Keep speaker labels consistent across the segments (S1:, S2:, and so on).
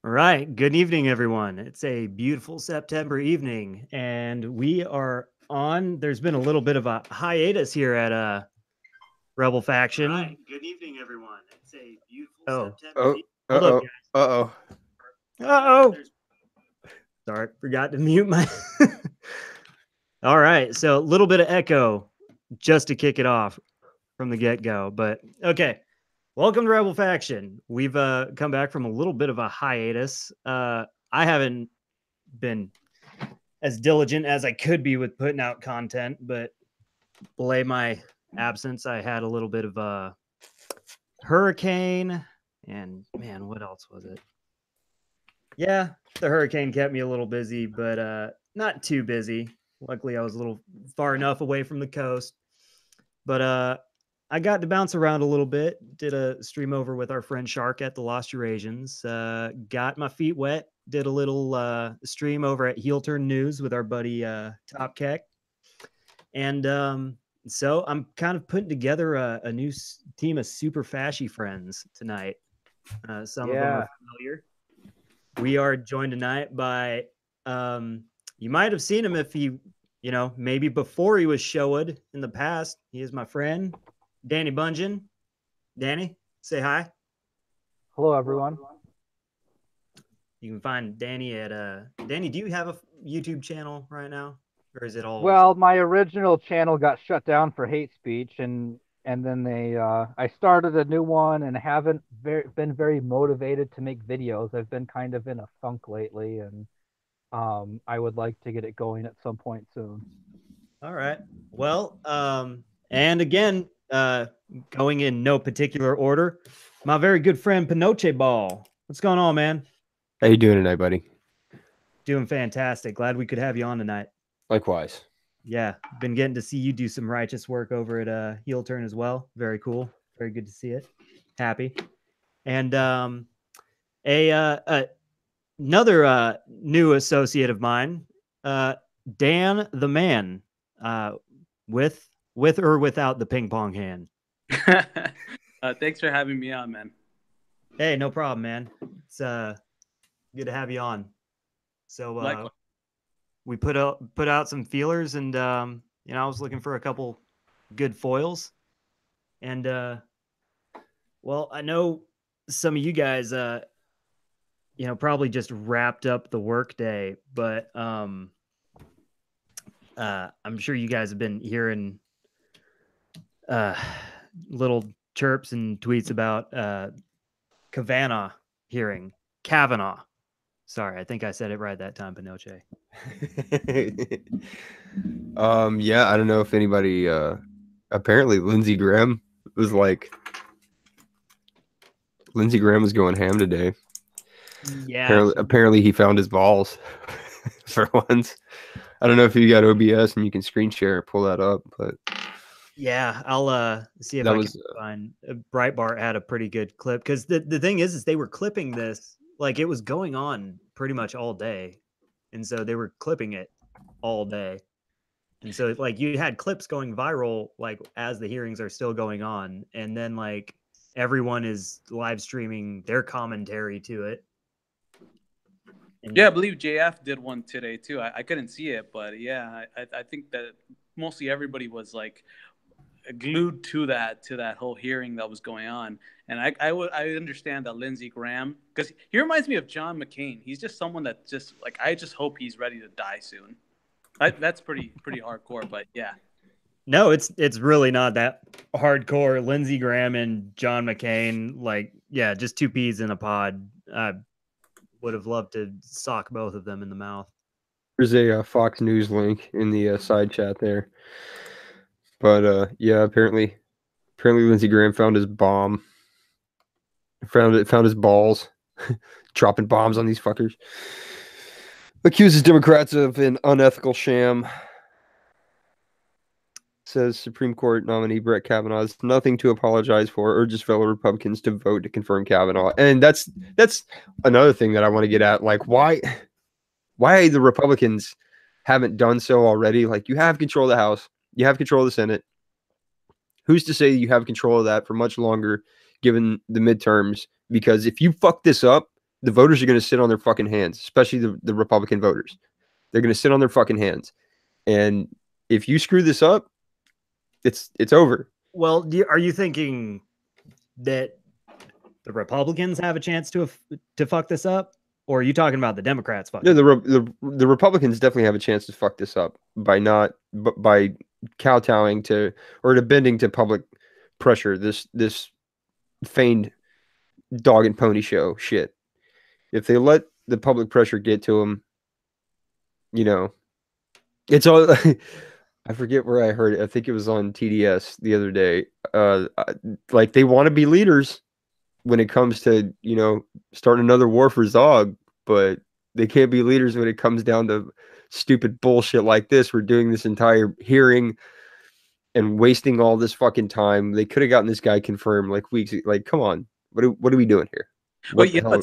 S1: All right. Good evening, everyone. It's a beautiful September evening, and we are on. There's been a little bit of a hiatus here at Rebel Faction. All right. Good evening, everyone. It's a beautiful September. Hold up, guys.
S2: Uh-oh.
S1: Uh-oh. Sorry, forgot to mute my. All right. So a little bit of echo just to kick it off from the get-go, but okay. Welcome to Rebel Faction. We've come back from a little bit of a hiatus. I haven't been as diligent as I could be with putting out content, but belay my absence, I had a little bit of a hurricane, and man, what else was it? Yeah, the hurricane kept me a little busy, but not too busy. Luckily, I was a little far enough away from the coast, but I got to bounce around a little bit. Did a stream over with our friend Shark at the Lost Eurasians. Got my feet wet. Did a little stream over at Heel Turn News with our buddy Top Keck. And so I'm kind of putting together a new team of super fashy friends tonight. Some of them are familiar. We are joined tonight by, you might have seen him if he, maybe before he was showed in the past. He is my friend, Danny Bungeon. Danny, say hi.
S3: Hello, everyone.
S1: You can find Danny at Danny, do you have a YouTube channel right now? Or is it all
S3: Well, my original channel got shut down for hate speech, and then I started a new one and haven't been very motivated to make videos. I've been kind of in a funk lately, and I would like to get it going at some point soon.
S1: All right. Well, and again, going in no particular order, my very good friend Pinochetball. What's going on, man?
S2: How you doing tonight, buddy?
S1: Doing fantastic. Glad we could have you on tonight.
S2: Likewise.
S1: Yeah, been getting to see you do some righteous work over at Heel Turn as well. Very cool. Very good to see it. Happy. And another new associate of mine, Dan the Man, with or without the ping pong hand.
S4: Thanks for having me on, man.
S1: Hey, no problem, man. It's good to have you on. So we put out some feelers, and I was looking for a couple good foils, and well, I know some of you guys probably just wrapped up the workday, but I'm sure you guys have been hearing little chirps and tweets about Kavanaugh. Sorry, I think I said it right that time, Pinochet.
S2: Yeah, I don't know if anybody apparently Lindsey Graham was going ham today.
S1: Yeah.
S2: Apparently he found his balls for once. I don't know if you got OBS and you can screen share or pull that up, but
S1: yeah, I'll see if I can find. Breitbart had a pretty good clip, because the thing is they were clipping this like it was going on pretty much all day, and so they were clipping it all day, and so like you had clips going viral like as the hearings are still going on, and then like everyone is live streaming their commentary to it.
S4: And yeah, I believe JF did one today too. I couldn't see it, but yeah, I think that mostly everybody was like glued to that whole hearing that was going on. And I understand that Lindsey Graham, because he reminds me of John McCain. He's just someone that just like, I just hope he's ready to die soon. That's pretty hardcore, but yeah.
S1: No, it's really not that hardcore. Lindsey Graham and John McCain, like, yeah, just two peas in a pod. I would have loved to sock both of them in the mouth.
S2: There's a Fox News link in the side chat there. But yeah, apparently Lindsey Graham found his bomb. Found his balls. Dropping bombs on these fuckers. Accuses Democrats of an unethical sham. Says Supreme Court nominee Brett Kavanaugh has nothing to apologize for. Urges fellow Republicans to vote to confirm Kavanaugh. And that's another thing that I want to get at. Like, why the Republicans haven't done so already? Like, you have control of the House. You have control of the Senate. Who's to say you have control of that for much longer, given the midterms? Because if you fuck this up, the voters are going to sit on their fucking hands, especially the Republican voters. They're going to sit on their fucking hands. And if you screw this up, it's over.
S1: Well, are you thinking that the Republicans have a chance to fuck this up? Or are you talking about the Democrats fucking?
S2: Yeah, the Republicans definitely have a chance to fuck this up by kowtowing to or to bending to public pressure. This feigned dog and pony show shit. If they let the public pressure get to them, you know, it's all. I forget where I heard it. I think it was on TDS the other day. Like they want to be leaders when it comes to, you know, starting another war for Zog, but they can't be leaders when it comes down to stupid bullshit like this. We're doing this entire hearing and wasting all this fucking time. They could have gotten this guy confirmed like weeks. Like, come on, what are we doing here?
S4: Well, yeah,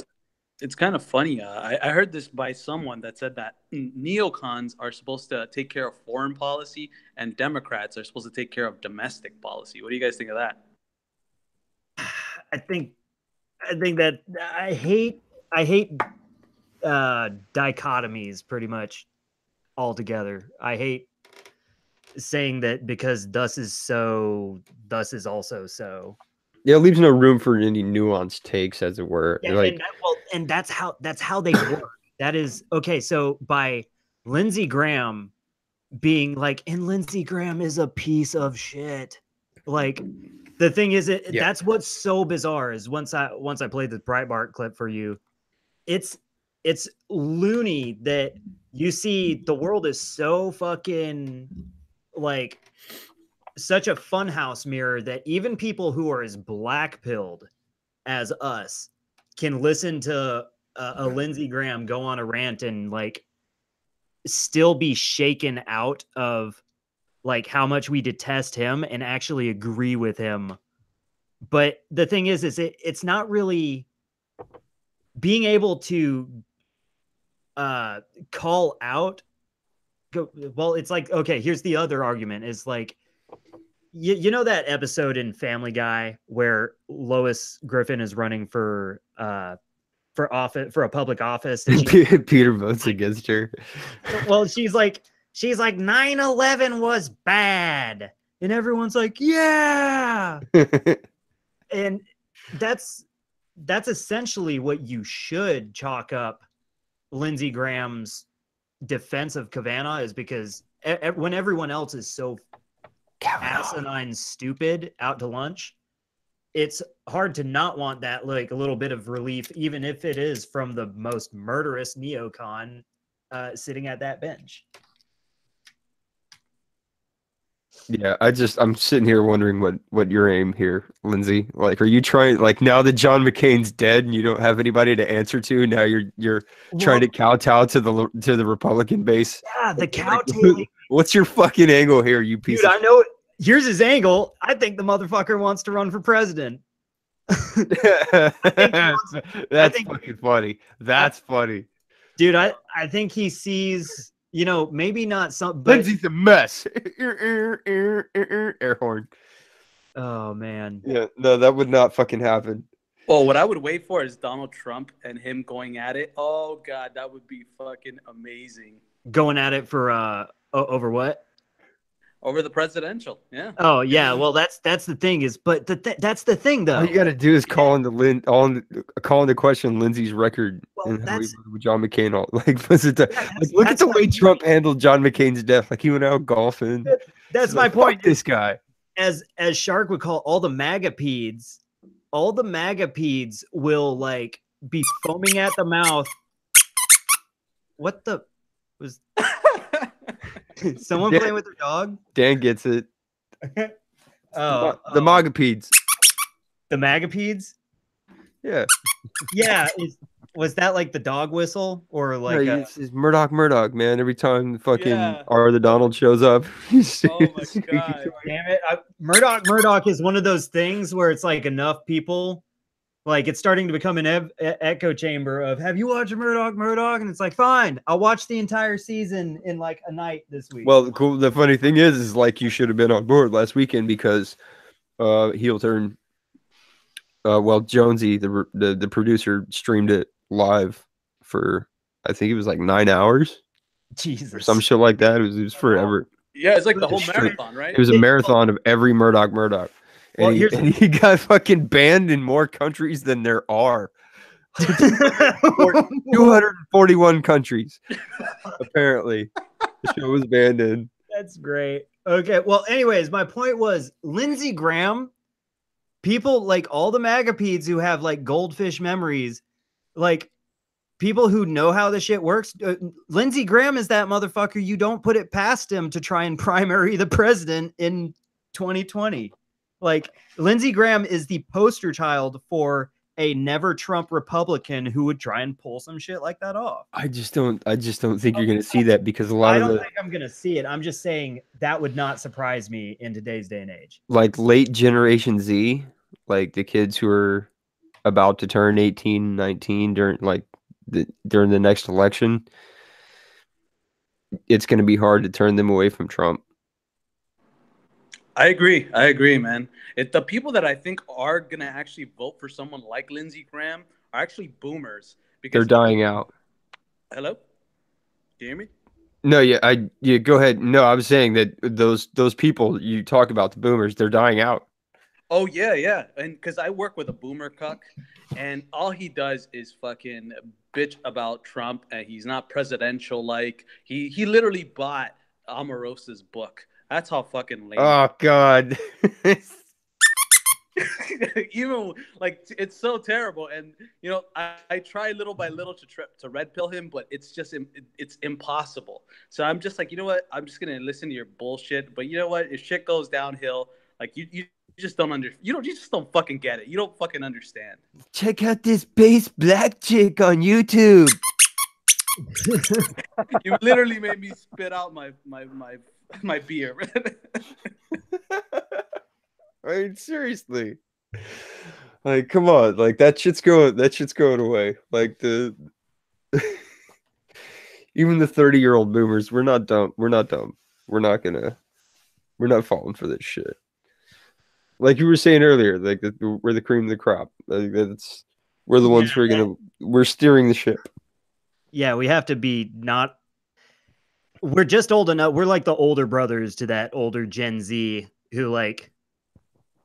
S4: it's kind of funny. I heard this by someone that said that neocons are supposed to take care of foreign policy and Democrats are supposed to take care of domestic policy. What do you guys think of that?
S1: I think that I hate dichotomies pretty much altogether. I hate saying that because thus is so, thus is also so.
S2: Yeah, it leaves no room for any nuanced takes, as it were.
S1: Yeah,
S2: like,
S1: and that's how they work. That is okay. So by Lindsey Graham being like, and Lindsey Graham is a piece of shit. Like the thing is, that's what's so bizarre is once I played the Breitbart clip for you, it's loony that you see the world is so fucking like such a funhouse mirror that even people who are as black-pilled as us can listen to a Lindsey Graham go on a rant and like still be shaken out of like how much we detest him and actually agree with him. But the thing is it's not really being able to call out. Well, it's like, okay, here's the other argument is like, you know that episode in Family Guy where Lois Griffin is running for office, for a public office, and
S2: Peter votes against her.
S1: Well, she's like 9/11 was bad, and everyone's like, yeah. And that's essentially what you should chalk up Lindsey Graham's defense of Kavanaugh is, because when everyone else is so asinine stupid out to lunch, it's hard to not want that like a little bit of relief, even if it is from the most murderous neocon sitting at that bench.
S2: Yeah, I'm sitting here wondering what your aim here, Lindsay. Like, are you trying, like, now that John McCain's dead and you don't have anybody to answer to, now you're trying to kowtow to the Republican base? Yeah,
S1: the kowtowing.
S2: What's your fucking angle here, you piece?
S1: Dude, I know. Here's his angle. I think the motherfucker wants to run for president.
S2: That's fucking funny. That's funny,
S1: dude. I think he sees. You know, maybe not some. But
S2: Lindsay's a mess. Air horn.
S1: Oh man.
S2: Yeah, no, that would not fucking happen.
S4: Well, what I would wait for is Donald Trump and him going at it. Oh god, that would be fucking amazing.
S1: Going at it for over what?
S4: Over the presidential, yeah.
S1: Oh yeah, well that's the thing is, but that's the thing though.
S2: All you got to do is call into question Lindsay's record and how John McCain. Look at the way Trump handled John McCain's death. Like he went out golfing.
S1: That's my point.
S2: This guy,
S1: as Shark would call all the MAGA peds will like be foaming at the mouth. What the was? Someone playing with their dog?
S2: Dan gets it.
S1: The
S2: Magapeds.
S1: The Magapeds?
S2: Yeah.
S1: Yeah. Was that like the dog whistle or like?
S2: No, it's Murdoch, man. Every time fucking R the Donald shows up.
S4: Oh my god!
S1: Damn it! Murdoch is one of those things where it's like enough people. Like it's starting to become an echo chamber of, have you watched Murdoch? And it's like, fine, I'll watch the entire season in like a night this week.
S2: Well, the funny thing is like you should have been on board last weekend because heel turn. Well, Jonesy, the producer, streamed it live for, I think it was like 9 hours
S1: Jesus.
S2: or some shit like that. It was forever.
S4: Yeah, it's like the
S2: It
S4: whole
S2: was straight-
S4: marathon, right?
S2: It was a marathon of every Murdoch.
S1: Well,
S2: And,
S1: here's-
S2: and he got fucking banned in more countries than there are. 241 countries, apparently. The show was banned in.
S1: That's great. Okay. Well, anyways, my point was Lindsey Graham, people like all the MAGA-pedes who have like goldfish memories, like people who know how the shit works. Lindsey Graham is that motherfucker. You don't put it past him to try and primary the president in 2020. Like Lindsey Graham is the poster child for a never Trump Republican who would try and pull some shit like that off.
S2: I just don't think you're gonna see that, because a lot
S1: I
S2: of
S1: don't
S2: the
S1: think I'm gonna see it. I'm just saying that would not surprise me in today's day and age.
S2: like late Generation Z, like the kids who are about to turn 18, 19 during the next election, it's gonna be hard to turn them away from Trump.
S4: I agree, man. The people that I think are gonna actually vote for someone like Lindsey Graham are actually boomers. Because
S2: They're dying out.
S4: Hello? Do you hear me?
S2: No, yeah, go ahead. No, I was saying that those people you talk about, the boomers, they're dying out.
S4: Oh yeah, and because I work with a boomer cuck, and all he does is fucking bitch about Trump, and he's not presidential like. He literally bought Omarosa's book. That's how fucking lame.
S2: Oh God.
S4: Even like it's so terrible, and you know I try little by little to red pill him, but it's just it's impossible. So I'm just like, you know what? I'm just gonna listen to your bullshit. But you know what? If shit goes downhill, like you just don't you just don't fucking get it. You don't fucking understand.
S2: Check out this bass black chick on YouTube.
S4: You literally made me spit out my beer.
S2: I mean, seriously. Like, come on, like that shit's going away. Like the even the 30-year-old boomers, we're not dumb. We're not falling for this shit. Like you were saying earlier, like we're the cream of the crop. Like we're the ones who are we're steering the ship.
S1: Yeah, we have to be not. We're just old enough. We're like the older brothers to that older Gen Z who like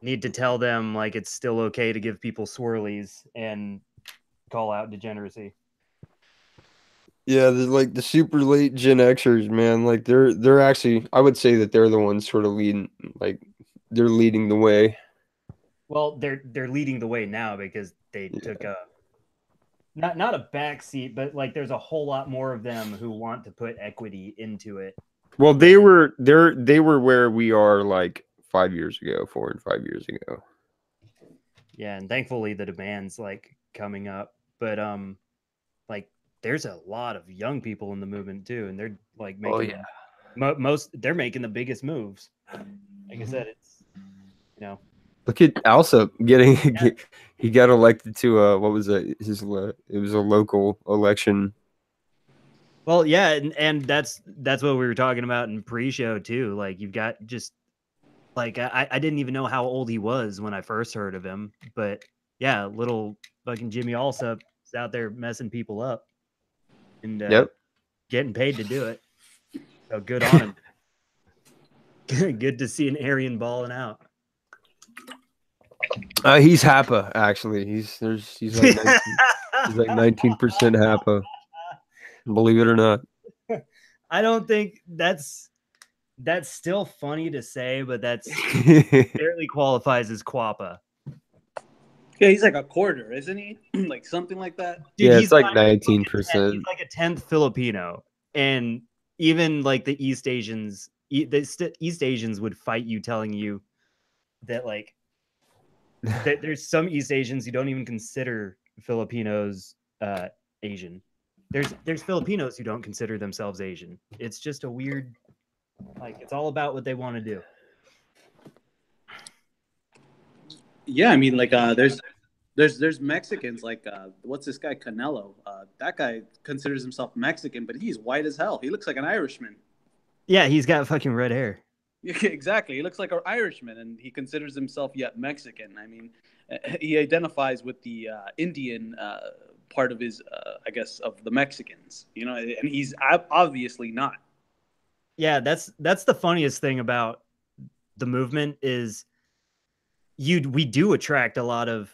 S1: need to tell them like it's still okay to give people swirlies and call out degeneracy.
S2: Yeah, there's like the super late Gen Xers, man. Like they're actually, I would say that they're the ones sort of leading, like they're leading the way.
S1: Well, they're leading the way now because they took a not a back seat, but like there's a whole lot more of them who want to put equity into it.
S2: Well, they were where we are like 4 and 5 years ago.
S1: Yeah, and thankfully the demand's like coming up, but like there's a lot of young people in the movement too, and they're like making they're making the biggest moves. Like I said, it's
S2: Look at Alsop getting he got elected to what was it? It was a local election.
S1: Well, yeah, and that's what we were talking about in pre-show too. Like you've got just like I didn't even know how old he was when I first heard of him, but yeah, little fucking Jimmy Alsop is out there messing people up and getting paid to do it. So good on him. Good to see an Aryan balling out.
S2: He's HAPA actually. He's like 19, he's like 19% HAPA. Believe it or not.
S1: I don't think that's still funny to say, but that's barely qualifies as Quappa.
S4: Yeah, he's like a quarter, isn't he? Like something like that.
S1: Dude,
S2: yeah,
S1: he's
S2: it's like 19%.
S1: He's like a 10th Filipino, and even like the East Asians would fight you, telling you that like that there's some East Asians who don't even consider Filipinos Asian. There's Filipinos who don't consider themselves Asian. It's just a weird, like it's all about what they want to do.
S4: Yeah, I mean, like there's Mexicans like what's this guy Canelo? That guy considers himself Mexican, but he's white as hell. He looks like an Irishman.
S1: Yeah, he's got fucking red hair.
S4: Yeah, exactly. He looks like an Irishman, and he considers himself yet Mexican. I mean, he identifies with the Indian part of his, I guess, of the Mexicans, you know, and he's obviously not.
S1: Yeah, that's the funniest thing about the movement is we do attract a lot of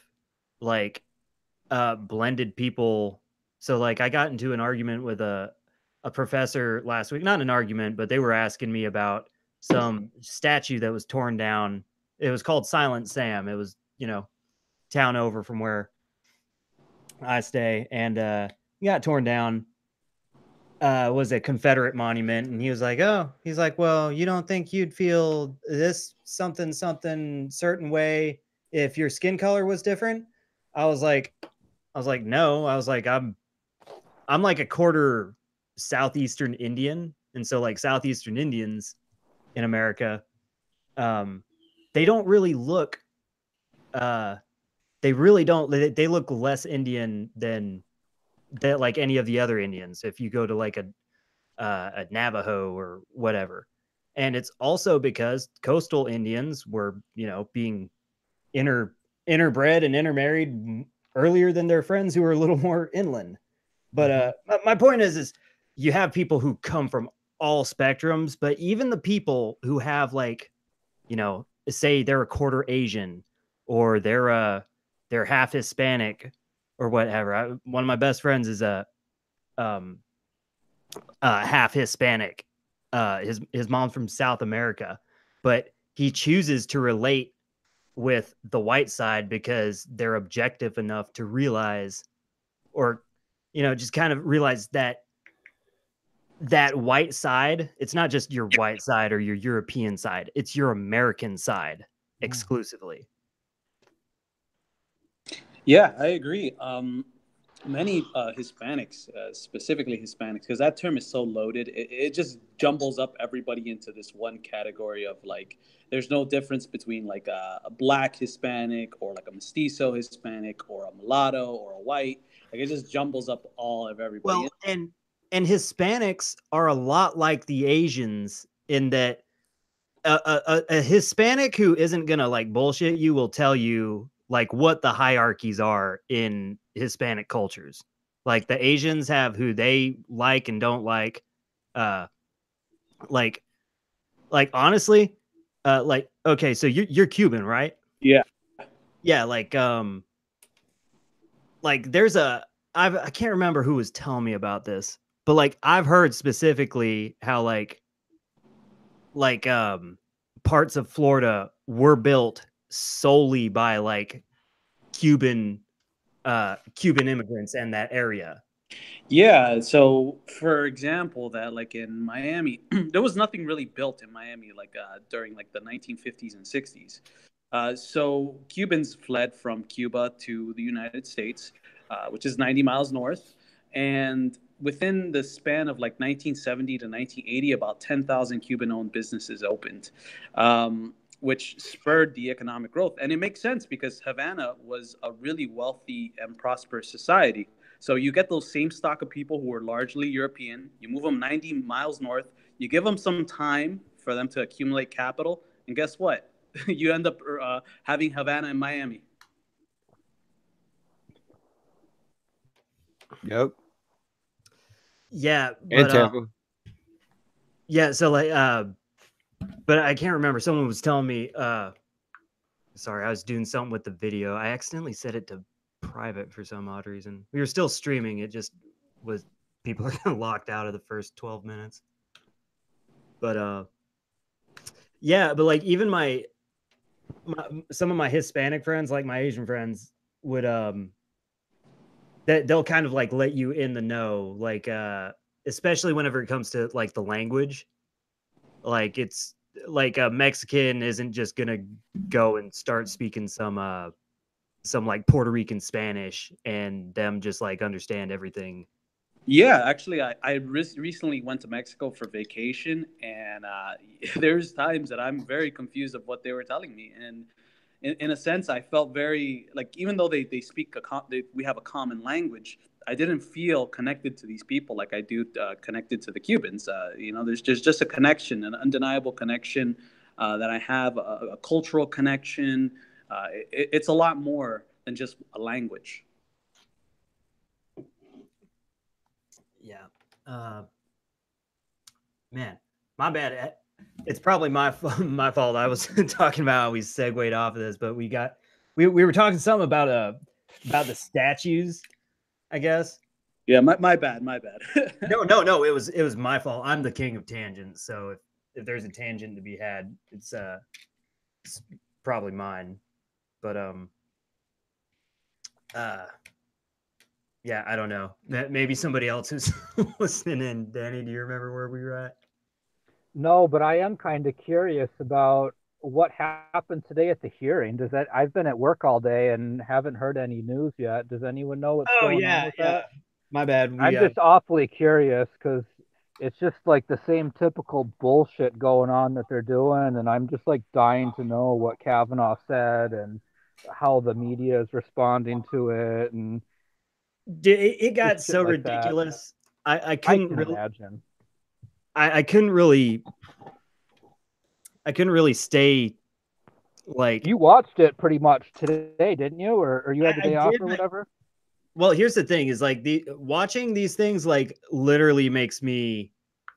S1: like blended people. So like I got into an argument with a professor last week, not an argument, but they were asking me about some statue that was torn down. It was called Silent Sam. It was, you know, town over from where I stay, and it got torn down. Was a Confederate monument, and he was like, "Oh, he's like, well, you don't think you'd feel this something something certain way if your skin color was different?" I was like, no. I was like, I'm like a quarter southeastern Indian, and so like southeastern Indians in America, they don't really look, they really don't. They look less Indian than that, like any of the other Indians. If you go to like a Navajo or whatever. And it's also because coastal Indians were, you know, being interbred and intermarried earlier than their friends who were a little more inland. But my point is you have people who come from all spectrums, but even the people who have like, you know, say they're a quarter Asian or they're half Hispanic or whatever. One of my best friends is a half Hispanic. His mom's from South America, but he chooses to relate with the white side because they're objective enough to realize, or, you know, just kind of realize that white side, it's not just your white side or your European side, it's your American side exclusively.
S4: Yeah, I agree. Many Hispanics, specifically Hispanics, because that term is so loaded, it just jumbles up everybody into this one category of like, there's no difference between like a black Hispanic or like a mestizo Hispanic or a mulatto or a white. Like it just jumbles up all of everybody.
S1: Well, and Hispanics are a lot like the Asians in that a Hispanic who isn't gonna like bullshit you will tell you like what the hierarchies are in Hispanic cultures. Like the Asians have who they like and don't like. Uh, like honestly, like okay, so you're Cuban, right?
S4: Yeah.
S1: Yeah, like there's I can't remember who was telling me about this, but like I've heard specifically how like parts of Florida were built solely by like Cuban immigrants in that area.
S4: Yeah. So, for example, that like in Miami, there was nothing really built in Miami like during like the 1950s and 60s. So Cubans fled from Cuba to the United States, which is 90 miles north, and within the span of like 1970 to 1980, about 10,000 Cuban-owned businesses opened. Which spurred the economic growth. And it makes sense because Havana was a really wealthy and prosperous society. So you get those same stock of people who are largely European, you move them 90 miles north, you give them some time for them to accumulate capital, and guess what? You end up having Havana and Miami.
S2: Yep.
S1: Yeah,
S2: And
S1: but
S2: Tampa.
S1: yeah, so like but I can't remember. Someone was telling me sorry, I was doing something with the video. I accidentally set it to private for some odd reason. We were still streaming. It just was people are locked out of the first 12 minutes. But yeah, but like even my some of my Hispanic friends, like my Asian friends, would that they'll kind of like let you in the know, like especially whenever it comes to like the language. Like it's like a Mexican isn't just gonna go and start speaking some like Puerto Rican Spanish and them just like understand everything.
S4: Yeah, actually, I recently went to Mexico for vacation, and there's times that I'm very confused of what they were telling me. And in a sense, I felt very like, even though they speak we have a common language, I didn't feel connected to these people like I do connected to the Cubans. You know, there's just a connection, an undeniable connection that I have, a cultural connection. It's a lot more than just a language.
S1: Yeah. Man, my bad. It's probably my my fault. I was talking about how we segued off of this, but we were talking something about the statues, I guess.
S4: Yeah, my bad, my bad.
S1: No. It was my fault. I'm the king of tangents. So if there's a tangent to be had, it's probably mine. But yeah, I don't know. Maybe somebody else who's listening in. Danny, do you remember where we were at?
S3: No, but I am kind of curious about what happened today at the hearing. I've been at work all day and haven't heard any news yet. Does anyone know what's going on with that?
S1: My bad.
S3: I'm just awfully curious because it's just like the same typical bullshit going on that they're doing, and I'm just like dying to know what Kavanaugh said and how the media is responding to it, and
S1: it got
S3: just shit
S1: so
S3: like that.
S1: ridiculous. I
S3: I
S1: couldn't
S3: can
S1: really
S3: imagine.
S1: I couldn't really stay like
S3: You watched it pretty much today, didn't you? Or you had the
S1: I
S3: day off
S1: did,
S3: or
S1: but
S3: whatever?
S1: well, here's the thing: is like watching these things like literally makes me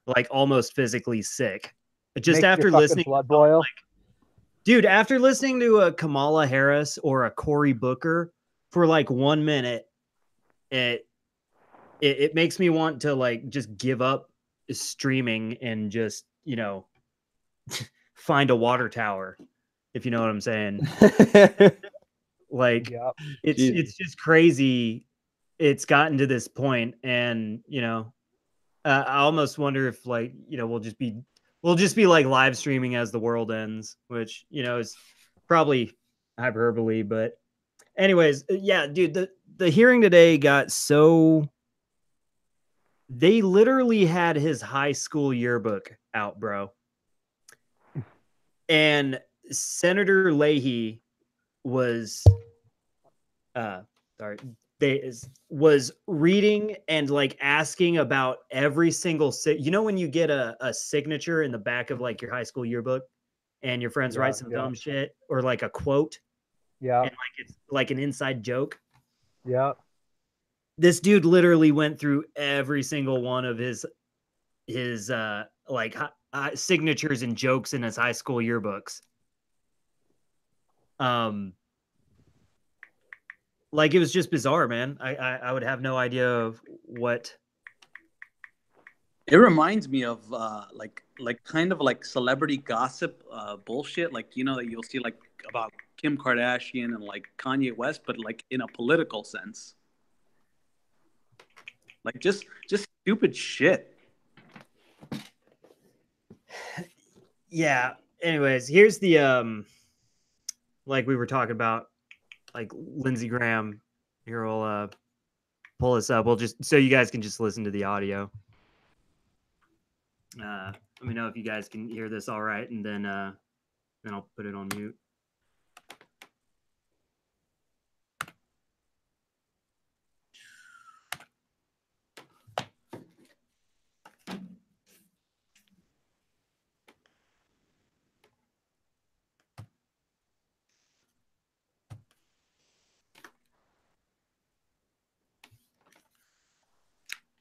S1: like almost physically sick. Just
S3: Makes
S1: after
S3: your fucking
S1: listening,
S3: blood boil.
S1: dude, after listening to a Kamala Harris or a Cory Booker for like 1 minute, it makes me want to like just give up streaming and just find a water tower, if you know what I'm saying. Like
S3: Yep.
S1: it's just crazy. It's gotten to this point, and I almost wonder if like we'll just be like live streaming as the world ends, which is probably hyperbole, but anyways, yeah, dude, the hearing today got so they literally had his high school yearbook out, bro. And Senator Leahy was sorry, was reading and like asking about every single when you get a signature in the back of like your high school yearbook and your friends write some dumb shit or like a quote,
S3: Yeah.
S1: and like it's like an inside joke.
S3: Yeah.
S1: This dude literally went through every single one of his like signatures and jokes in his high school yearbooks. Like it was just bizarre, man. I would have no idea of what.
S4: It reminds me of like kind of like celebrity gossip bullshit, like that you'll see like about Kim Kardashian and like Kanye West, but like in a political sense, like just stupid shit.
S1: Yeah. Anyways, here's the like we were talking about, like Lindsey Graham. Here, we'll pull this up. We'll just so you guys can just listen to the audio. Let me know if you guys can hear this all right, and then I'll put it on mute.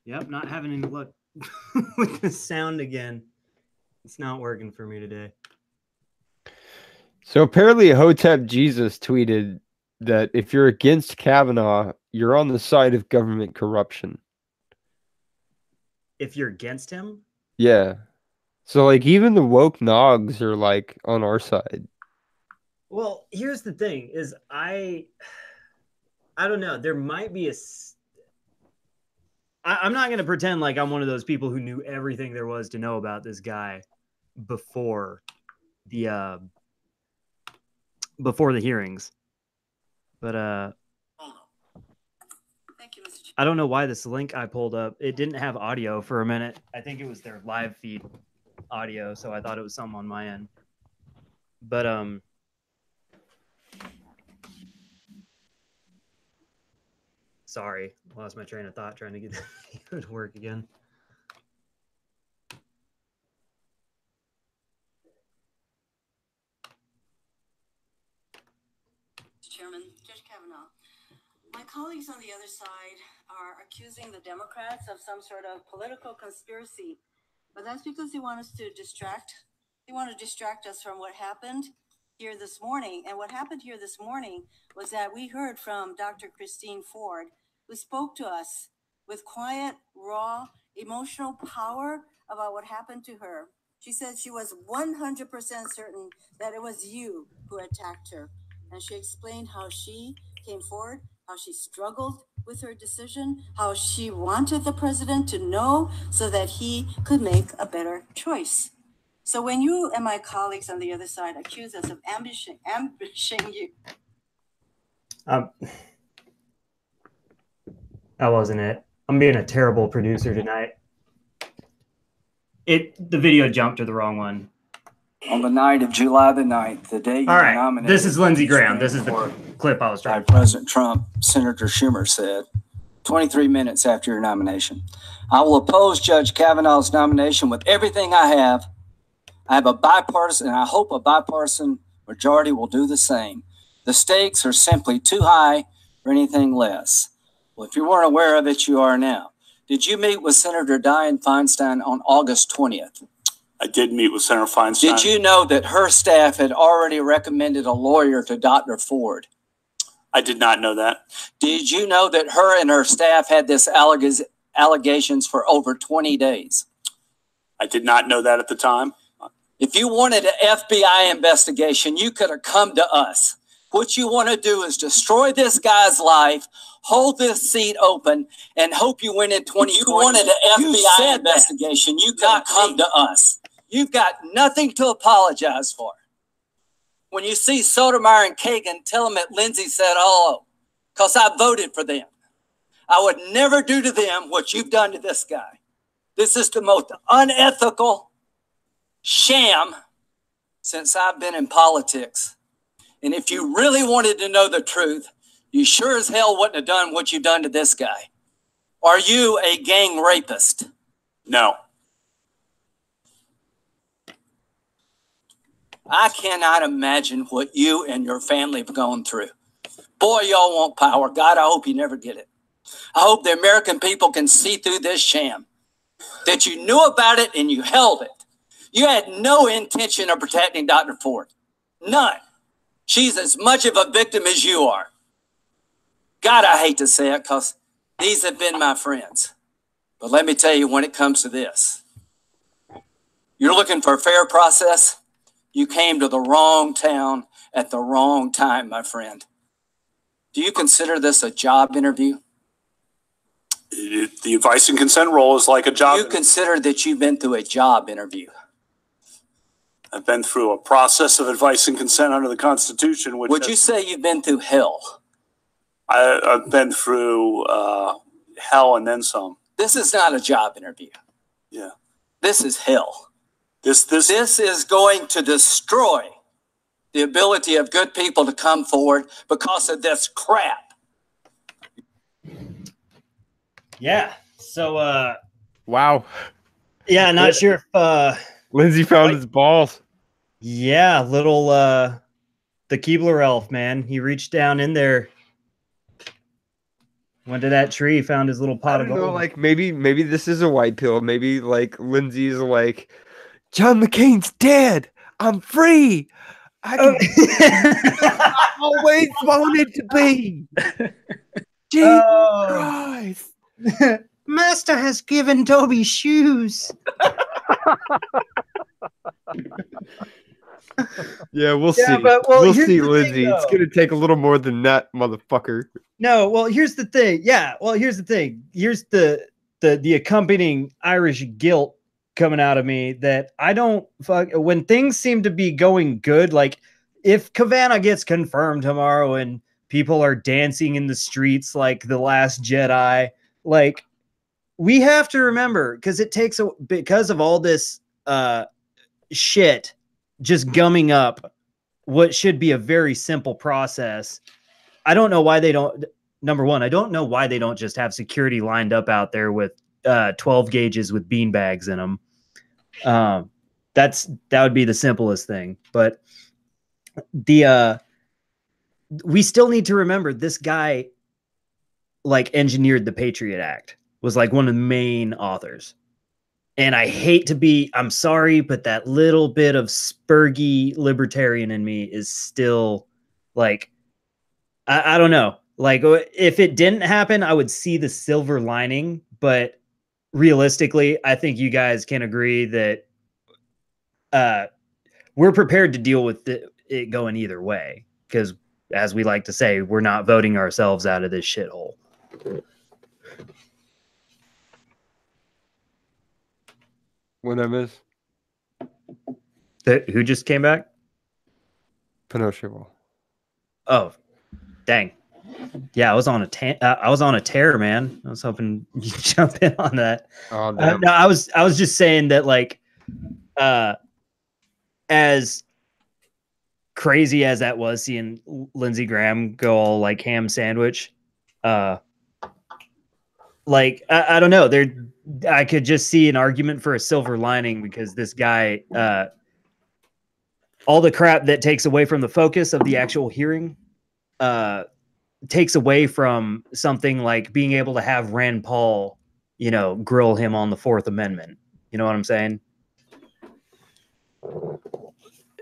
S1: Yep, not having any luck with the sound again. It's not working for me today.
S2: So apparently Hotep Jesus tweeted that if you're against Kavanaugh, you're on the side of government corruption.
S1: If you're against him?
S2: Yeah. So like even the woke nogs are like on our side.
S1: Well, here's the thing is I don't know. There might be I'm not going to pretend like I'm one of those people who knew everything there was to know about this guy before the hearings. But I don't know why this link I pulled up, it didn't have audio for a minute. I think it was their live feed audio, so I thought it was something on my end. But sorry, lost my train of thought trying to get it to work again.
S5: Chairman, Judge Kavanaugh, my colleagues on the other side are accusing the Democrats of some sort of political conspiracy, but that's because they want us to distract. They want to distract us from what happened here this morning. And what happened here this morning was that we heard from Dr. Christine Ford, who spoke to us with quiet, raw, emotional power about what happened to her. She said she was 100% certain that it was you who attacked her. And she explained how she came forward, how she struggled with her decision, how she wanted the president to know so that he could make a better choice. So when you and my colleagues on the other side accuse us of ambushing you.
S1: That wasn't it. I'm being a terrible producer tonight. The video jumped to the wrong one.
S6: On the night of July the 9th, the day you
S1: All
S6: were
S1: right,
S6: nominated.
S1: this is Lindsey Graham. This is the clip I was trying to find.
S6: President Trump, Senator Schumer said, 23 minutes after your nomination, I will oppose Judge Kavanaugh's nomination with everything I have. I have a bipartisan, and I hope a bipartisan majority will do the same. The stakes are simply too high for anything less. Well, if you weren't aware of it, you are now. Did you meet with Senator Dianne Feinstein on August 20th?
S7: I did meet with Senator Feinstein.
S6: Did you know that her staff had already recommended a lawyer to Dr. Ford?
S7: I did not know that.
S6: Did you know that her and her staff had this allegations for over 20 days?
S7: I did not know that at the time.
S6: If you wanted an FBI investigation, you could have come to us. What you want to do is destroy this guy's life, hold this seat open, and hope you win in 2020. You wanted an FBI investigation, you could have come to us. You've got nothing to apologize for. When you see Sotomayor and Kagan, tell them that Lindsey said hello, because I voted for them. I would never do to them what you've done to this guy. This is the most unethical sham since I've been in politics. And if you really wanted to know the truth, you sure as hell wouldn't have done what you've done to this guy. Are you a gang rapist?
S7: No.
S6: I cannot imagine what you and your family have gone through. Boy, y'all want power. God, I hope you never get it. I hope the American people can see through this sham, that you knew about it and you held it. You had no intention of protecting Dr. Ford. None. She's as much of a victim as you are. God, I hate to say it because these have been my friends. But let me tell you, when it comes to this, you're looking for a fair process. You came to the wrong town at the wrong time, my friend. Do you consider this a job interview?
S7: The advice and consent role is like a job.
S6: Do you consider that you've been through a job interview?
S7: I've been through a process of advice and consent under the Constitution. Which
S6: would you say you've been through hell?
S7: I've been through hell and then some.
S6: This is not a job interview.
S7: Yeah.
S6: This is hell.
S7: This
S6: is going to destroy the ability of good people to come forward because of this crap.
S1: Yeah. So
S2: wow.
S1: Yeah, not sure if
S2: Lindsey found his balls.
S1: Yeah, little the Keebler elf, man. He reached down in there, went to that tree, found his little pot of gold.
S2: Like maybe this is a white pill. Maybe like Lindsey's like, John McCain's dead. I'm free. I always wanted to be. Jesus Christ.
S1: Master has given Dobby shoes.
S2: Yeah, we'll see.
S1: But,
S2: we'll see, Lindsey. It's gonna take a little more than that, motherfucker.
S1: No, well, here's the thing. Yeah, well, here's the thing. Here's the accompanying Irish guilt coming out of me that I don't fuck when things seem to be going good. Like if Kavanaugh gets confirmed tomorrow and people are dancing in the streets like the Last Jedi, like we have to remember because of all this shit just gumming up what should be a very simple process. I don't know why they don't. Number one, I don't know why they don't just have security lined up out there with 12 gauges with beanbags in them. That would be the simplest thing. But we still need to remember this guy like engineered the Patriot Act, was like one of the main authors. And I hate to be, I'm sorry, but that little bit of spurgy libertarian in me is still like, I don't know. Like, if it didn't happen, I would see the silver lining. But realistically, I think you guys can agree that we're prepared to deal with it going either way. Because, as we like to say, we're not voting ourselves out of this shithole.
S2: What I miss?
S1: Who just came back?
S2: Pinochetball.
S1: Oh, dang. Yeah, I was on a tear, man. I was hoping you'd jump in on that.
S2: Oh, damn.
S1: No, I was just saying that, like, as crazy as that was, seeing Lindsey Graham go all like ham sandwich, like I don't know, I could just see an argument for a silver lining, because this guy, all the crap that takes away from the focus of the actual hearing, takes away from something like being able to have Rand Paul, grill him on the Fourth Amendment. You know what I'm saying?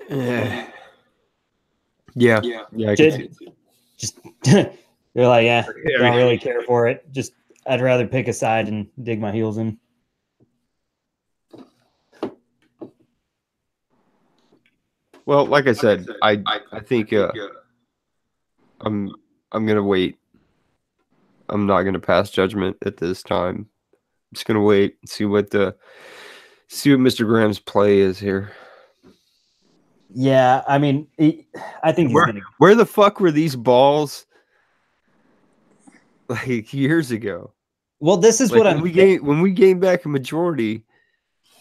S2: Yeah. I can see it.
S1: Just you're like, yeah, don't really care for it. Just I'd rather pick a side and dig my heels in.
S2: Well, like I said, I think I'm gonna wait. I'm not gonna pass judgment at this time. I'm just gonna wait and see what Mr. Graham's play is here.
S1: Yeah, I mean, I think
S2: where the fuck were these balls like years ago?
S1: Well, this is
S2: like
S1: what
S2: when we gained back a majority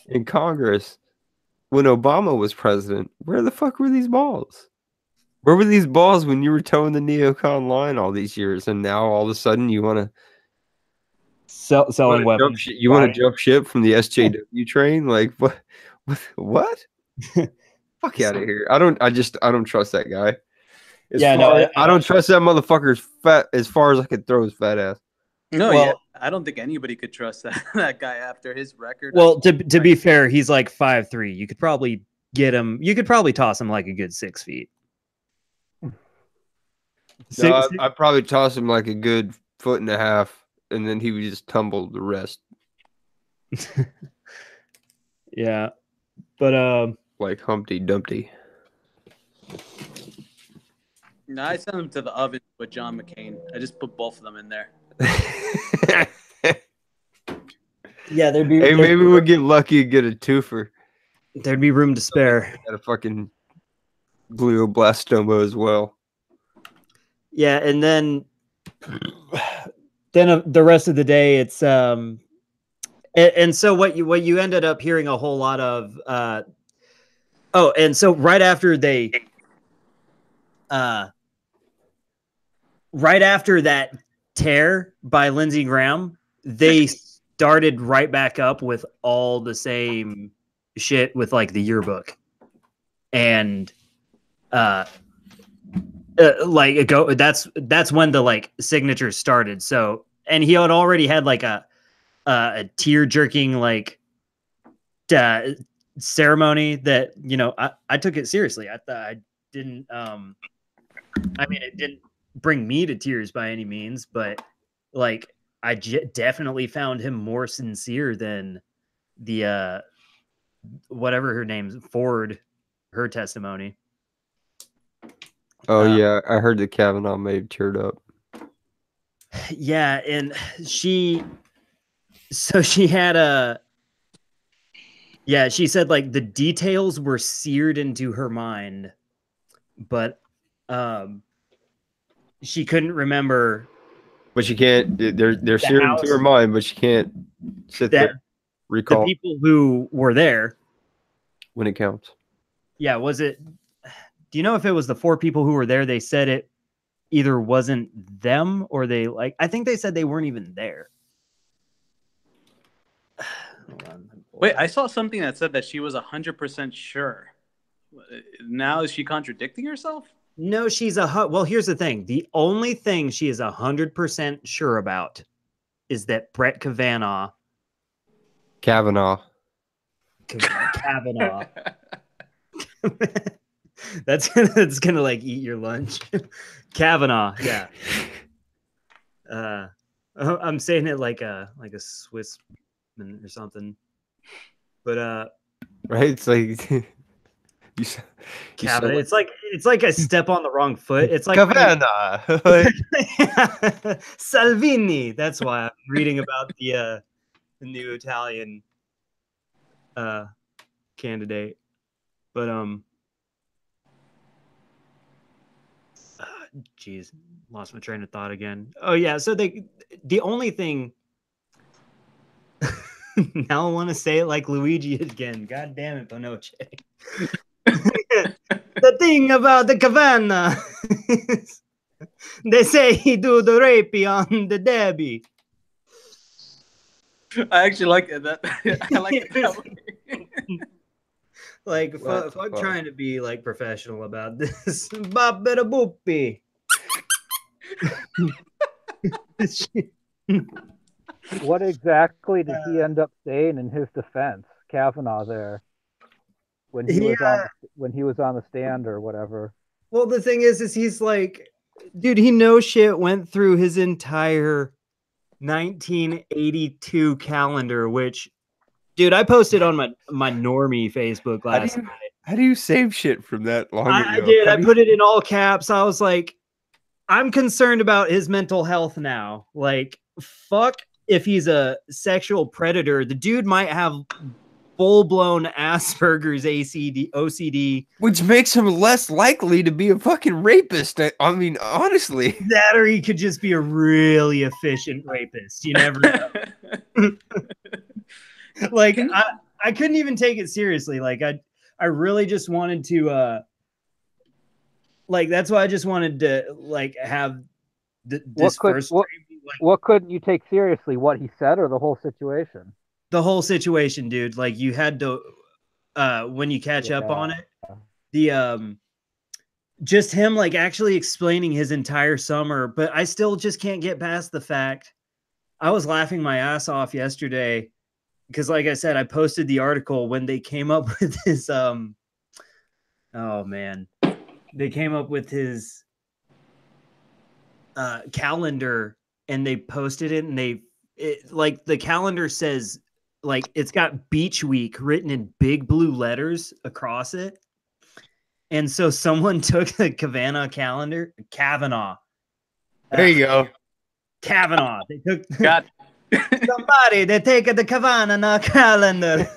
S2: in Congress when Obama was president. Where the fuck were these balls? Where were these balls when you were towing the neocon line all these years, and now all of a sudden you want to
S1: selling weapons?
S2: You want to jump ship from the SJW train? Like what? What? Fuck out of here! I don't trust that guy. I don't trust that motherfucker's fat as far as I could throw his fat ass.
S4: No, yeah, I don't think anybody could trust that guy after his record.
S1: Well, to be fair, he's like 5'3". You could probably get him. You could probably toss him like a good 6 feet.
S2: No, I'd probably toss him like a good 1.5 feet, and then he would just tumble the rest.
S1: Yeah, but
S2: like Humpty Dumpty.
S4: No, I sent him to the oven with John McCain. I just put both of them in there.
S1: Yeah, there'd be.
S2: Hey, maybe we'll get lucky and get a twofer.
S1: There'd be room to spare.
S2: Got a fucking glioblastoma as well.
S1: Yeah, and then the rest of the day, it's and so what you ended up hearing a whole lot of. And so right after that tear by Lindsey Graham, they started right back up with all the same shit with like the yearbook, and that's when the like signatures started. So, and he had already had like a tear jerking like ceremony that I took it seriously. I didn't it didn't bring me to tears by any means, but like I definitely found him more sincere than the whatever her name's Ford, her testimony.
S2: Oh yeah, I heard that Kavanaugh may have teared up.
S1: Yeah, and she had she said like the details were seared into her mind, but she couldn't remember.
S2: But she can't. They're seared into her mind, but she can't sit there recall
S1: the people who were there
S2: when it counts.
S1: Yeah, was it? Do you know if it was the 4 people who were there? They said it either wasn't them or they I think they said they weren't even there.
S4: Hold on. Wait, I saw something that said that she was 100% sure. Now is she contradicting herself?
S1: No, she's well, here's the thing. The only thing she is 100% sure about is that Brett Kavanaugh that's gonna like eat your lunch. Kavanaugh, yeah. I'm saying it like a Swissman or something. But
S2: right? It's like
S1: Kavanaugh. It's like I step on the wrong foot. It's like
S2: Kavanaugh.
S1: Salvini. That's why I'm reading about the new Italian candidate. But geez, lost my train of thought again. Oh yeah, so the only thing now I want to say it like Luigi again. God damn it, Pinochet. The thing about the Kavanaugh, they say he do the rapey on the Debbie.
S4: I actually like that. I like that.
S1: Like, fuck trying to be like professional about this. Bada boopy.
S3: What exactly did he end up saying in his defense, Kavanaugh, there when he was on the stand or whatever?
S1: Well, the thing is he's like, dude, he knows shit went through his entire 1982 calendar, which, dude, I posted on my normie Facebook last night.
S2: How do you save shit from that long ago?
S1: I did. I put it in all caps. I was like, I'm concerned about his mental health now. Like, fuck if he's a sexual predator. The dude might have full-blown Asperger's OCD.
S2: Which makes him less likely to be a fucking rapist. I mean, honestly.
S1: That or he could just be a really efficient rapist. You never know. Like, I couldn't even take it seriously. Like, I really just wanted to, like, that's why I just wanted to, like, have this first.
S3: What couldn't you take seriously? What he said or the whole situation?
S1: The whole situation, dude. Like, you had to, when you catch up on it, the, just him, like, actually explaining his entire summer, but I still just can't get past the fact. I was laughing my ass off yesterday because, like I said, I posted the article when they came up with his, oh man, they came up with his calendar and they posted it, and like the calendar says, like, it's got Beach Week written in big blue letters across it. And so someone took the Kavanaugh calendar, Kavanaugh.
S2: There you go.
S1: Kavanaugh. They took
S4: somebody.
S1: They take the Kavanaugh calendar.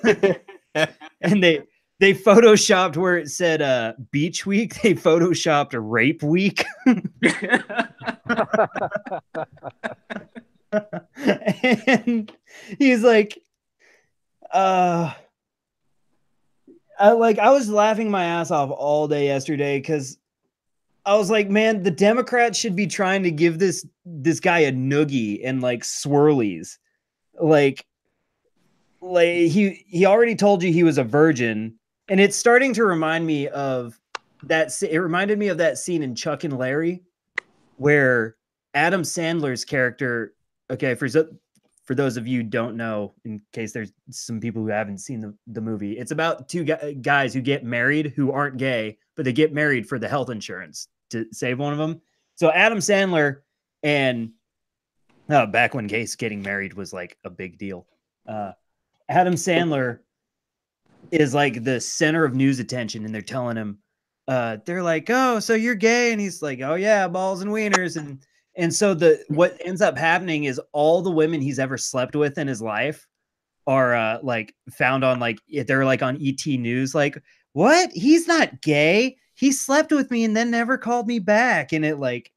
S1: And they photoshopped where it said Beach Week. They photoshopped a Rape Week. And he's like, I was laughing my ass off all day yesterday because I was like, man, the Democrats should be trying to give this guy a noogie and like swirlies. Like he already told you he was a virgin, and it's starting to remind me of that. It reminded me of that scene in Chuck and Larry where Adam Sandler's character, okay, for those of you who don't know, in case there's some people who haven't seen the movie, it's about two guys who get married who aren't gay, but they get married for the health insurance to save one of them. So Adam Sandler, and back when gays getting married was like a big deal, Adam Sandler is like the center of news attention, and they're telling him, they're like, oh, so you're gay? And he's like, oh yeah, balls and wieners. And so what ends up happening is all the women he's ever slept with in his life are like found on, like, they're like on ET News, like, what? He's not gay. He slept with me and then never called me back. And it, like,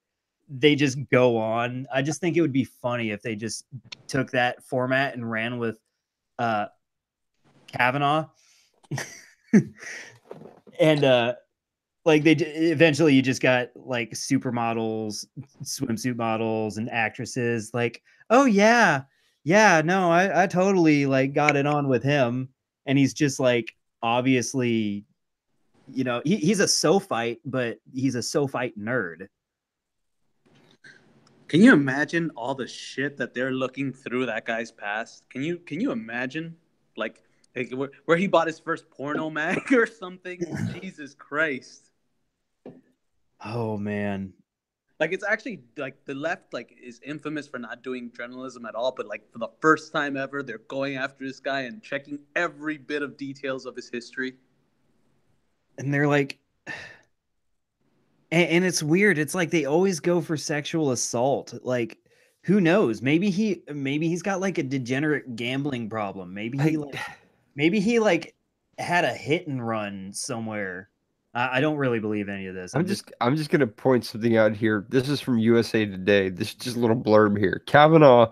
S1: they just go on. I just think it would be funny if they just took that format and ran with Kavanaugh. And like eventually you just got like supermodels, swimsuit models, and actresses like, oh yeah, no, I totally like got it on with him, and he's just like obviously you know, he's a SoFite, but he's a SoFite nerd.
S4: Can you imagine all the shit that they're looking through that guy's past? Can you imagine like where he bought his first porno mag or something? Jesus Christ.
S1: Oh man.
S4: Like, it's actually like the left like is infamous for not doing journalism at all, but like for the first time ever, they're going after this guy and checking every bit of details of his history.
S1: And they're like, and it's weird. It's like they always go for sexual assault. Like, who knows? Maybe he's got like a degenerate gambling problem. Maybe he had a hit and run somewhere. I don't really believe any of this.
S2: I'm just gonna point something out here. This is from USA Today. This is just a little blurb here. Kavanaugh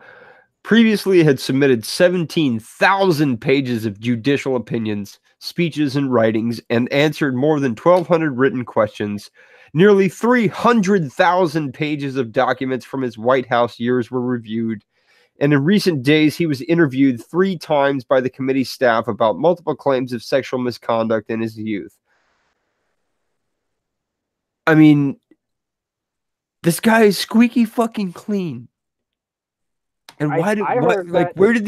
S2: previously had submitted 17,000 pages of judicial opinions, speeches, and writings, and answered more than 1,200 written questions. Nearly 300,000 pages of documents from his White House years were reviewed. And in recent days, he was interviewed 3 times by the committee staff about multiple claims of sexual misconduct in his youth. I mean, this guy is squeaky fucking clean. And where did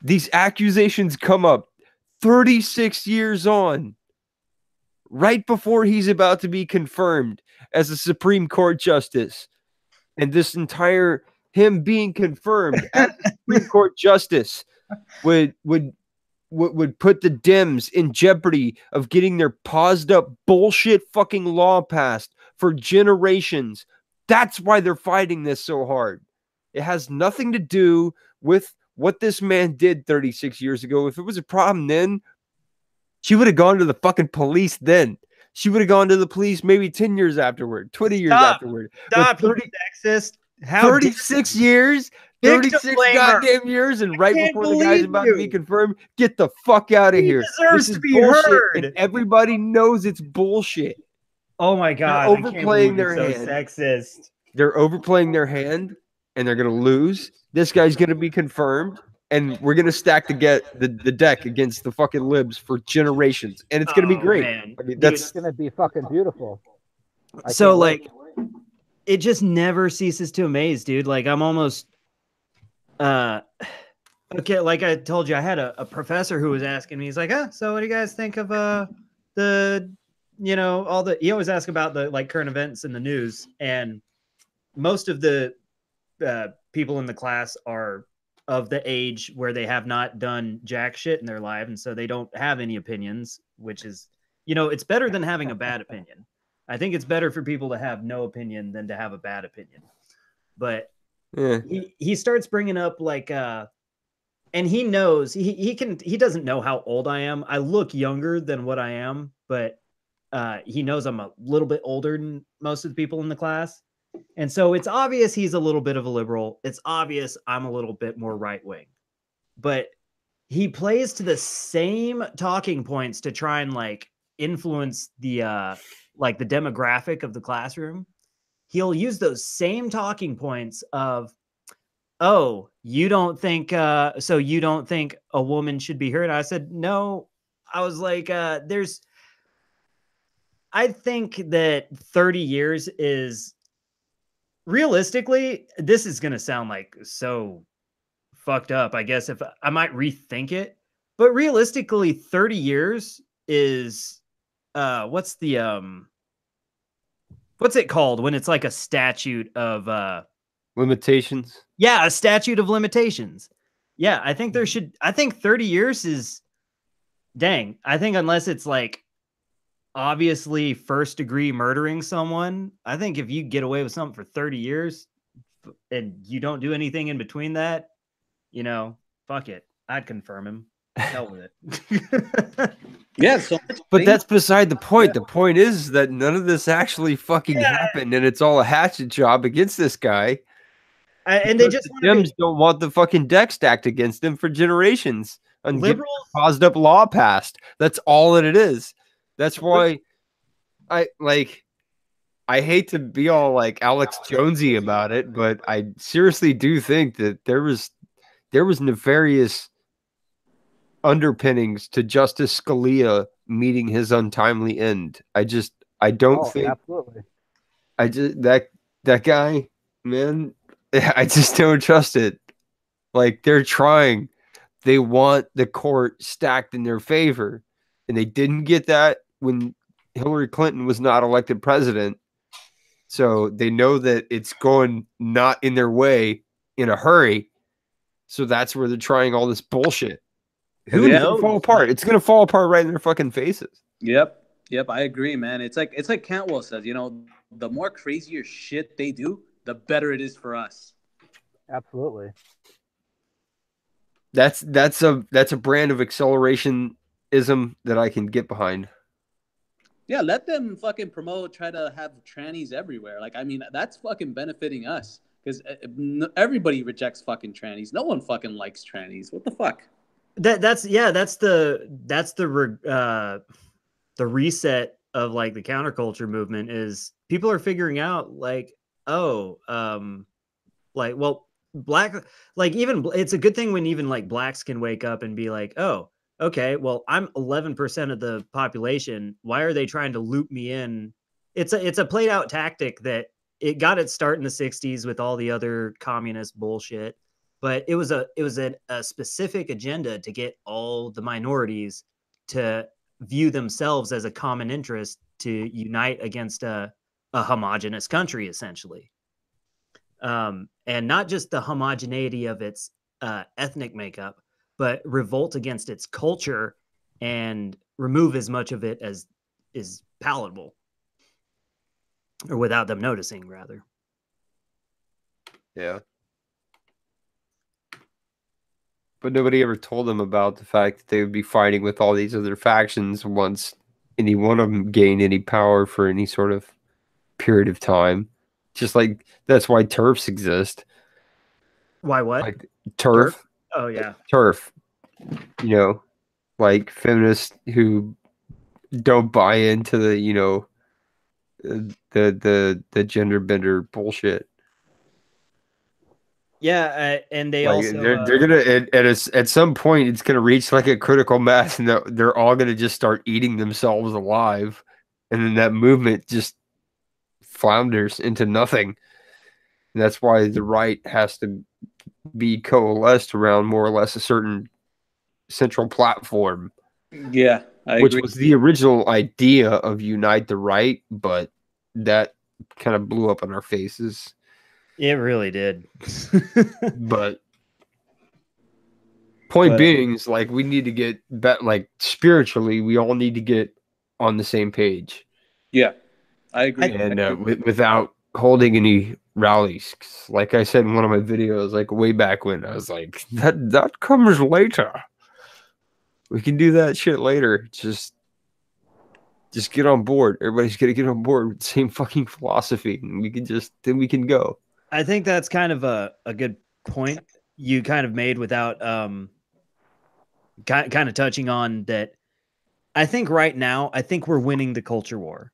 S2: these accusations come up 36 years on? Right before he's about to be confirmed as a Supreme Court justice. And this entire him being confirmed as a Supreme Court justice would put the Dems in jeopardy of getting their paused up bullshit fucking law passed for generations. That's why they're fighting this so hard. It has nothing to do with what this man did 36 years ago. If it was a problem then, she would have gone to the fucking police then. She would have gone to the police maybe 10 years afterward, 20 years afterward.
S1: Stop, 36
S2: years, 36 goddamn years, and right before the guy's about to be confirmed, get the fuck out of here.
S1: Deserves to be heard.
S2: And everybody knows it's bullshit.
S1: Oh my God.
S2: They're overplaying their hand.
S1: So sexist.
S2: They're overplaying their hand, and they're going to lose. This guy's going to be confirmed. And we're going to stack the deck against the fucking libs for generations. And it's going to be great.
S1: Man.
S2: I mean,
S3: It's going to be fucking beautiful.
S1: So, like, it just never ceases to amaze, dude. Like, I'm almost... okay, like I told you, I had a professor who was asking me, he's like, so what do you guys think of he always asks about the, like, current events in the news. And most of the people in the class are of the age where they have not done jack shit in their life, and so they don't have any opinions, which is, it's better than having a bad opinion. I think it's better for people to have no opinion than to have a bad opinion. But yeah. He starts bringing up like and he knows he doesn't know how old I am. I look younger than what I am, but he knows I'm a little bit older than most of the people in the class. And so it's obvious he's a little bit of a liberal. It's obvious I'm a little bit more right-wing. But he plays to the same talking points to try and like influence the like the demographic of the classroom. He'll use those same talking points of, oh, you don't think so you don't think a woman should be heard? I said, no. I was like, I think that 30 years is realistically, this is going to sound like so fucked up, I guess, if I might rethink it. But realistically, 30 years is what's it called when it's like a statute of
S2: limitations?
S1: Yeah, a statute of limitations. Yeah, I think 30 years is dang. I think unless it's like obviously first degree murdering someone, I think if you get away with something for 30 years and you don't do anything in between that, fuck it. I'd confirm him. Hell with it.
S4: Yeah,
S2: but that's beside the point. The point is that none of this actually fucking happened, and it's all a hatchet job against this guy.
S1: And they just
S2: don't want the fucking deck stacked against them for generations. And
S1: liberals
S2: caused up law passed. That's all that it is. That's why I hate to be all like Alex Jonesy about it, but I seriously do think that there was nefarious underpinnings to Justice Scalia meeting his untimely end. I don't think
S3: absolutely.
S2: That guy, man, I just don't trust it. Like, they're trying. They want the court stacked in their favor. And they didn't get that when Hillary Clinton was not elected president. So they know that it's going not in their way in a hurry. So that's where they're trying all this bullshit.
S1: Who knows?
S2: Gonna fall apart. It's gonna fall apart right in their fucking faces.
S4: Yep, I agree, man. It's like Cantwell says, you know, the more crazier shit they do, the better it is for us.
S3: Absolutely.
S2: That's a brand of accelerationism that I can get behind.
S4: Yeah, let them fucking promote, try to have trannies everywhere. Like, I mean, that's fucking benefiting us because everybody rejects fucking trannies. No one fucking likes trannies. What the fuck?
S1: That's the reset of like the counterculture movement is people are figuring out like, well, black, like even it's a good thing when even like blacks can wake up and be like, oh, okay, well, I'm 11% of the population. Why are they trying to loop me in? It's a played out tactic that it got its start in the 60s with all the other communist bullshit. But it was a specific agenda to get all the minorities to view themselves as a common interest to unite against a homogenous country, essentially. And not just the homogeneity of its ethnic makeup, but revolt against its culture and remove as much of it as is palatable, or without them noticing, rather.
S2: Yeah. But nobody ever told them about the fact that they would be fighting with all these other factions once any one of them gained any power for any sort of period of time. Just like that's why TERFs exist.
S1: Why what?
S2: Like TERF.
S1: Oh yeah.
S2: TERF. You know, like feminists who don't buy into the, you know, the gender bender bullshit.
S1: Yeah, and they
S2: like,
S1: also
S2: they're gonna at some point it's gonna reach like a critical mass, and they're all gonna just start eating themselves alive, and then that movement just flounders into nothing. And that's why the right has to be coalesced around more or less a certain central platform.
S4: Yeah,
S2: which was the original idea of Unite the Right, but that kind of blew up in our faces.
S1: It really did.
S2: But point being is like we need to get like spiritually, we all need to get on the same page.
S4: Yeah, I agree.
S2: And without holding any rallies, like I said in one of my videos, like way back when, I was like, that comes later. We can do that shit later. Just get on board. Everybody's gonna get on board with the same fucking philosophy, and then we can go.
S1: I think that's kind of a good point you kind of made without kind of touching on that. I think right now, I think we're winning the culture war.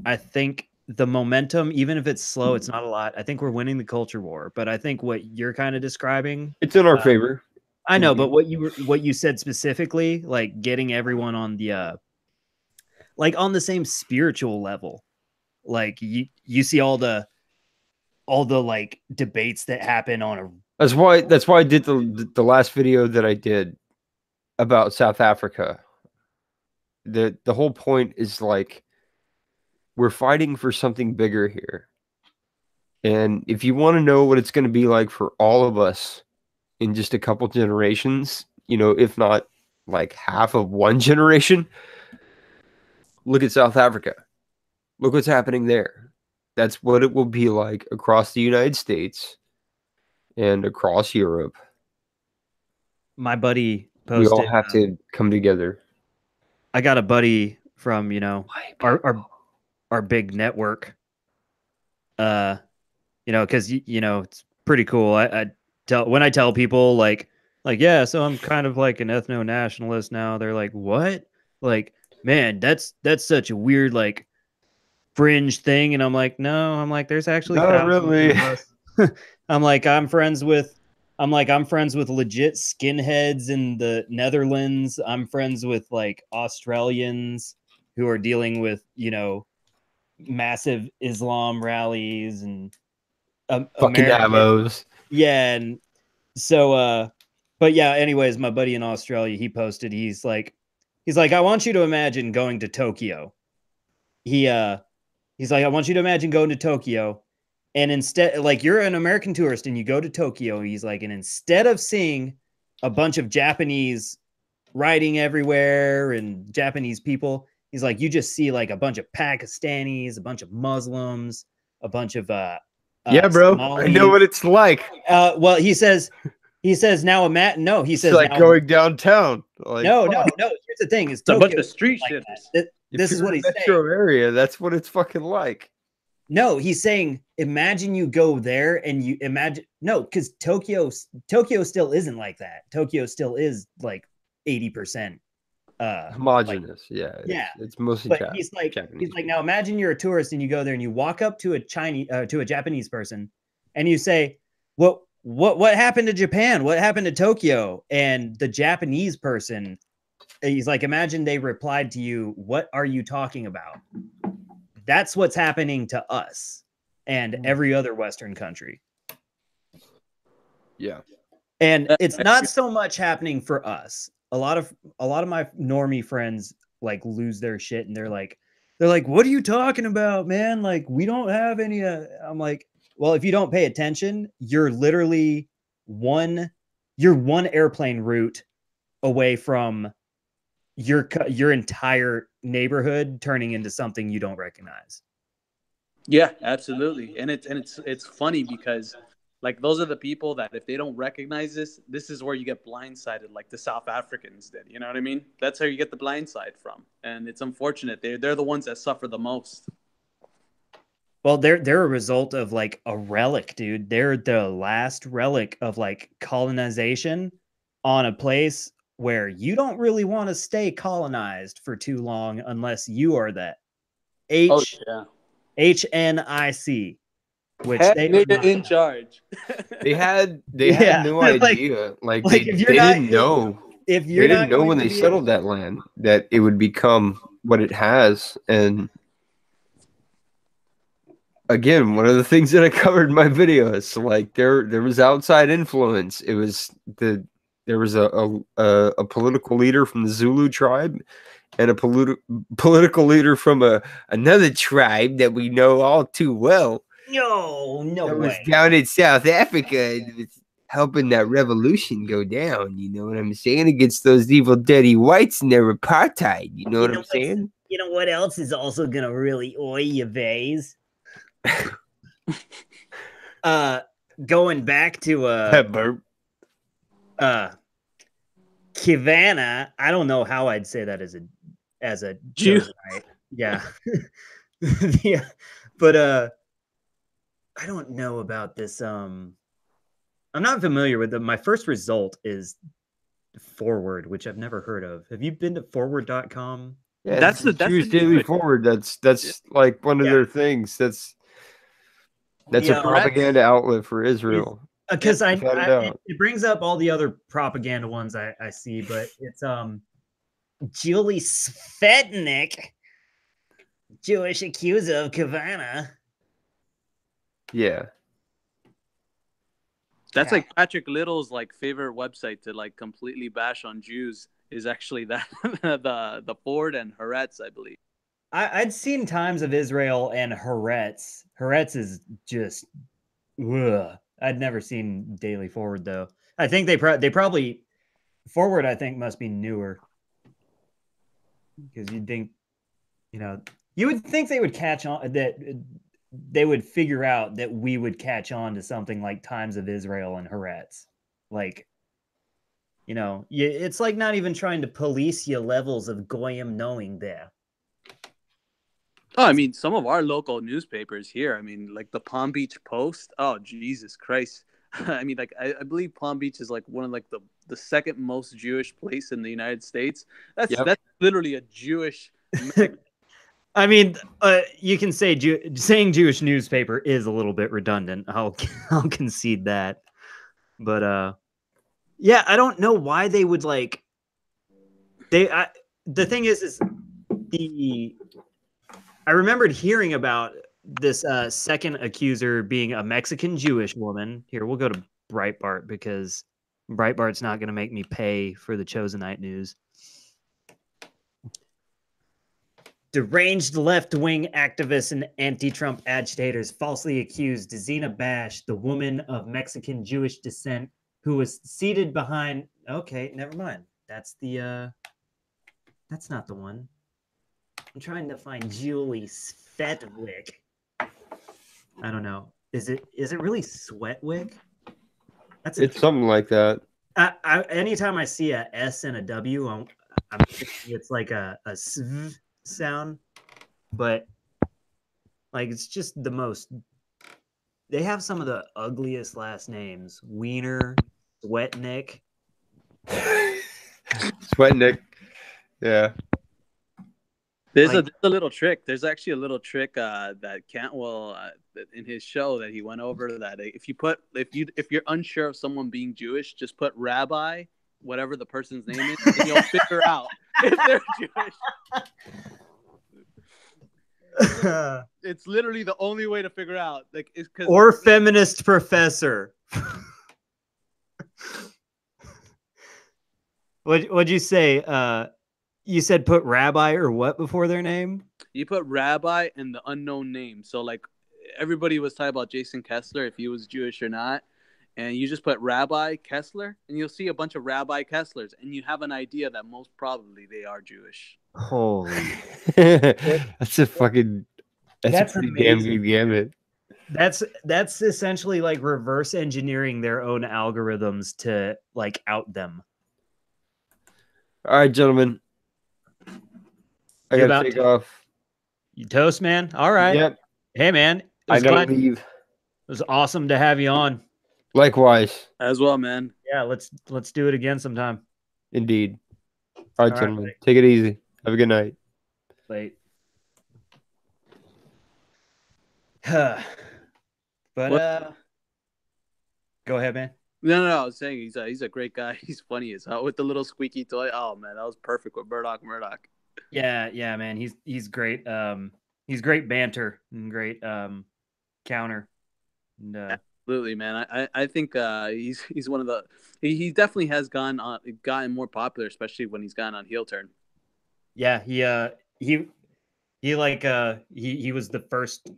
S1: I think the momentum, even if it's slow, it's not a lot. I think we're winning the culture war. But I think what you're kind of describing,
S2: it's in our favor.
S1: I know, but what you said specifically, like getting everyone on the like on the same spiritual level, like you see all the like debates that happen on a.
S2: That's why I did the last video that I did about South Africa. The whole point is like we're fighting for something bigger here. And if you want to know what it's going to be like for all of us in just a couple generations, you know, if not like half of one generation, look at South Africa. Look what's happening there. That's what it will be like across the United States and across Europe.
S1: My buddy posted.
S2: We all have to come together.
S1: I got a buddy from, you know, our big network. You know, because you know it's pretty cool. I tell people like yeah, so I'm kind of like an ethno-nationalist now. They're like, what? Like, man, that's such a weird like fringe thing. And I'm like, no, I'm like, there's actually
S2: not really.
S1: I'm like, I'm friends with I'm friends with legit skinheads in the Netherlands. I'm friends with like Australians who are dealing with, you know, massive Islam rallies and
S2: Fucking ammos.
S1: Yeah, and so but yeah, anyways, my buddy in Australia, he posted, he's like, I want you to imagine going to Tokyo. He's like, I want you to imagine going to Tokyo, and instead, like, you're an American tourist and you go to Tokyo. He's like, and instead of seeing a bunch of Japanese riding everywhere and Japanese people, he's like, you just see like a bunch of Pakistanis, a bunch of Muslims, a bunch of
S2: yeah, bro.
S1: Somalis.
S2: I know what it's like.
S1: Well, he says now no, he says
S2: It's like
S1: now,
S2: going downtown. Like,
S1: no. Here's the thing: is
S4: It's a bunch
S1: Tokyo
S4: of street
S1: like
S4: shitters.
S1: that. This is what he's
S2: metro
S1: saying.
S2: area. That's what it's fucking like.
S1: No, he's saying, imagine you go there and you imagine because Tokyo still isn't like that. Tokyo still is like 80%
S2: homogenous.
S1: Like,
S2: it's mostly
S1: but he's like
S2: Japanese.
S1: now imagine you're a tourist and you go there and you walk up to a Japanese person and you say, what happened to Japan? What happened to Tokyo? And the Japanese person, he's like, imagine they replied to you, what are you talking about? That's what's happening to us and every other Western country.
S2: Yeah.
S1: And it's not so much happening for us. A lot of my normie friends like lose their shit and they're like, what are you talking about, man? Like, we don't have any. I'm like, well, if you don't pay attention, you're literally one airplane route away from your entire neighborhood turning into something you don't recognize.
S4: Yeah, absolutely. And it's funny because like those are the people that if they don't recognize this is where you get blindsided, like the South Africans did. You know what I mean? That's how you get the blindside from. And it's unfortunate. They're the ones that suffer the most.
S1: Well, they're a result of like a relic, dude. They're the last relic of like colonization on a place where you don't really want to stay colonized for too long unless you are the HNIC, which
S4: they're in charge.
S2: They had no idea. Like they didn't know.
S1: If
S2: They
S1: you're
S2: didn't
S1: not
S2: know when they settled that land that it would become what it has. And again, one of the things that I covered in my video is like there was outside influence. It was there was a political leader from the Zulu tribe and a political leader from another tribe that we know all too well.
S1: No
S2: that
S1: way.
S2: was down in South Africa and was helping that revolution go down. You know what I'm saying? Against those evil, dirty whites and their apartheid. You know what I'm saying?
S1: You know what else is also gonna really oy you vase? Going back to
S2: burp.
S1: Kivana, I don't know how I'd say that as a Jew. Right? Yeah. Yeah. But I don't know about this. I'm not familiar with them. My first result is Forward, which I've never heard of. Have you been to forward.com?
S2: Yeah, that's the Jewish Daily Forward. That's like one of their things. That's a propaganda outlet for Israel.
S1: Because it brings up all the other propaganda ones I see, but it's Julie Svetnik, Jewish accuser of Kavana.
S2: Yeah.
S4: That's like Patrick Little's like favorite website to like completely bash on Jews is actually that the Ford and Haaretz, I believe.
S1: I'd seen Times of Israel and Haaretz. Haaretz is just, ugh. I'd never seen Daily Forward though. I think they probably Forward. I think must be newer because you'd think, you would think they would catch on, that they would figure out that we would catch on to something like Times of Israel and Haaretz. Like, it's like not even trying to police your levels of goyim knowing there.
S4: Oh, I mean, some of our local newspapers here, I mean, like the Palm Beach Post. Oh, Jesus Christ. I mean, like, I believe Palm Beach is like one of like the second most Jewish place in the United States. That's literally a Jewish.
S1: I mean, you can say saying Jewish newspaper is a little bit redundant. I'll concede that. But yeah, I don't know why they would like. The thing is I remembered hearing about this second accuser being a Mexican Jewish woman. Here, we'll go to Breitbart because Breitbart's not going to make me pay for the Chosenite news. Deranged left-wing activists and anti-Trump agitators falsely accused Zina Bash, the woman of Mexican Jewish descent who was seated behind... Okay, never mind. That's the... That's not the one. I'm trying to find Julie Svetwick. I don't know. Is it really Sweatwick?
S2: It's something like that.
S1: Anytime I see a S and a W, I'm thinking it's like a sv sound, but like it's just the most. They have some of the ugliest last names: Wiener, Sweatnick.
S2: Sweatnick. Yeah.
S4: There's a little trick. There's actually a little trick that Cantwell in his show that he went over, that if you're unsure of someone being Jewish, just put rabbi, whatever the person's name is, and you'll figure out if they're Jewish. It's literally the only way to figure out. Like, it's because
S1: or feminist professor. What'd you say? You said put rabbi or what before their name?
S4: You put rabbi and the unknown name. So like everybody was talking about Jason Kessler, if he was Jewish or not. And you just put Rabbi Kessler and you'll see a bunch of Rabbi Kesslers and you have an idea that most probably they are Jewish.
S1: Holy.
S2: That's a pretty damn good gambit.
S1: That's essentially like reverse engineering their own algorithms to like out them.
S2: All right, gentlemen. I gotta take off.
S1: You toast, man? All right.
S2: Yep.
S1: Hey, man.
S2: I gotta leave.
S1: It was awesome to have you on.
S2: Likewise.
S4: As well, man.
S1: Yeah, let's do it again sometime.
S2: Indeed. All right, gentlemen. Take it easy. Have a good night.
S1: Late. But go ahead, man.
S4: No, I was saying he's a great guy. He's funny as hell with the little squeaky toy. Oh man, that was perfect with Murdoch.
S1: Yeah, man. He's great. He's great banter and great counter. And,
S4: absolutely, man. I think he's one of the. He definitely has gotten more popular, especially when he's gone on heel turn.
S1: Yeah, he was the first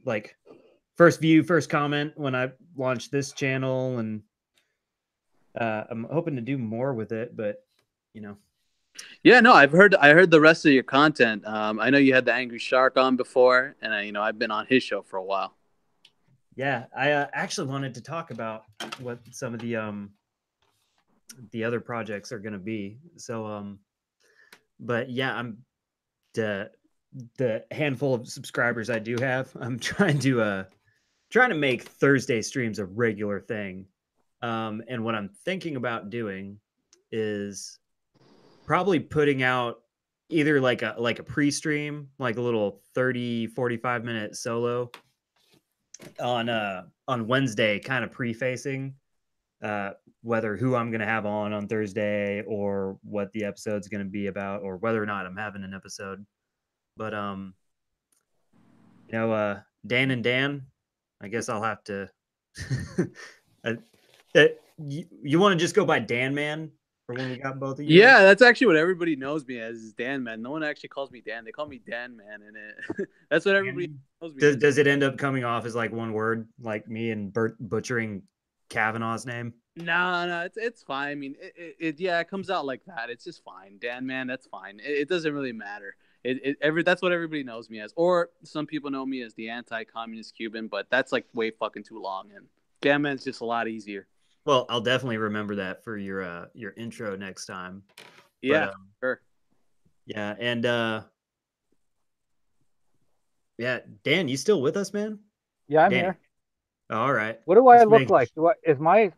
S1: view, first comment when I launched this channel, and I'm hoping to do more with it, but you know.
S4: Yeah, no, I heard the rest of your content. I know you had the Angry Shark on before, and I've been on his show for a while.
S1: Yeah, I actually wanted to talk about what some of the other projects are going to be. So, but yeah, I'm the handful of subscribers I do have. I'm trying to make Thursday streams a regular thing. And what I'm thinking about doing is probably putting out either like a pre-stream, like a little 30-45 minute solo on Wednesday, kind of prefacing whether who I'm going to have on Thursday or what the episode's going to be about or whether or not I'm having an episode. But Dan and Dan, I guess I'll have to you want to just go by Dan Man for when we got both of you?
S4: Yeah, that's actually what everybody knows me as, is Dan Man. No one actually calls me Dan. They call me Dan Man, and that's what everybody knows me as. Does
S1: it end up coming off as like one word, like me and butchering Kavanaugh's name?
S4: No, it's fine. I mean, it comes out like that. It's just fine. Dan Man, that's fine. It doesn't really matter. That's what everybody knows me as. Or some people know me as the anti-communist Cuban, but that's like way fucking too long. And Dan Man's just a lot easier.
S1: Well, I'll definitely remember that for your intro next time.
S4: Yeah, sure.
S1: Yeah, and yeah, Dan, you still with us, man?
S3: Yeah, I'm here.
S1: All right.
S3: What do I look like? Is my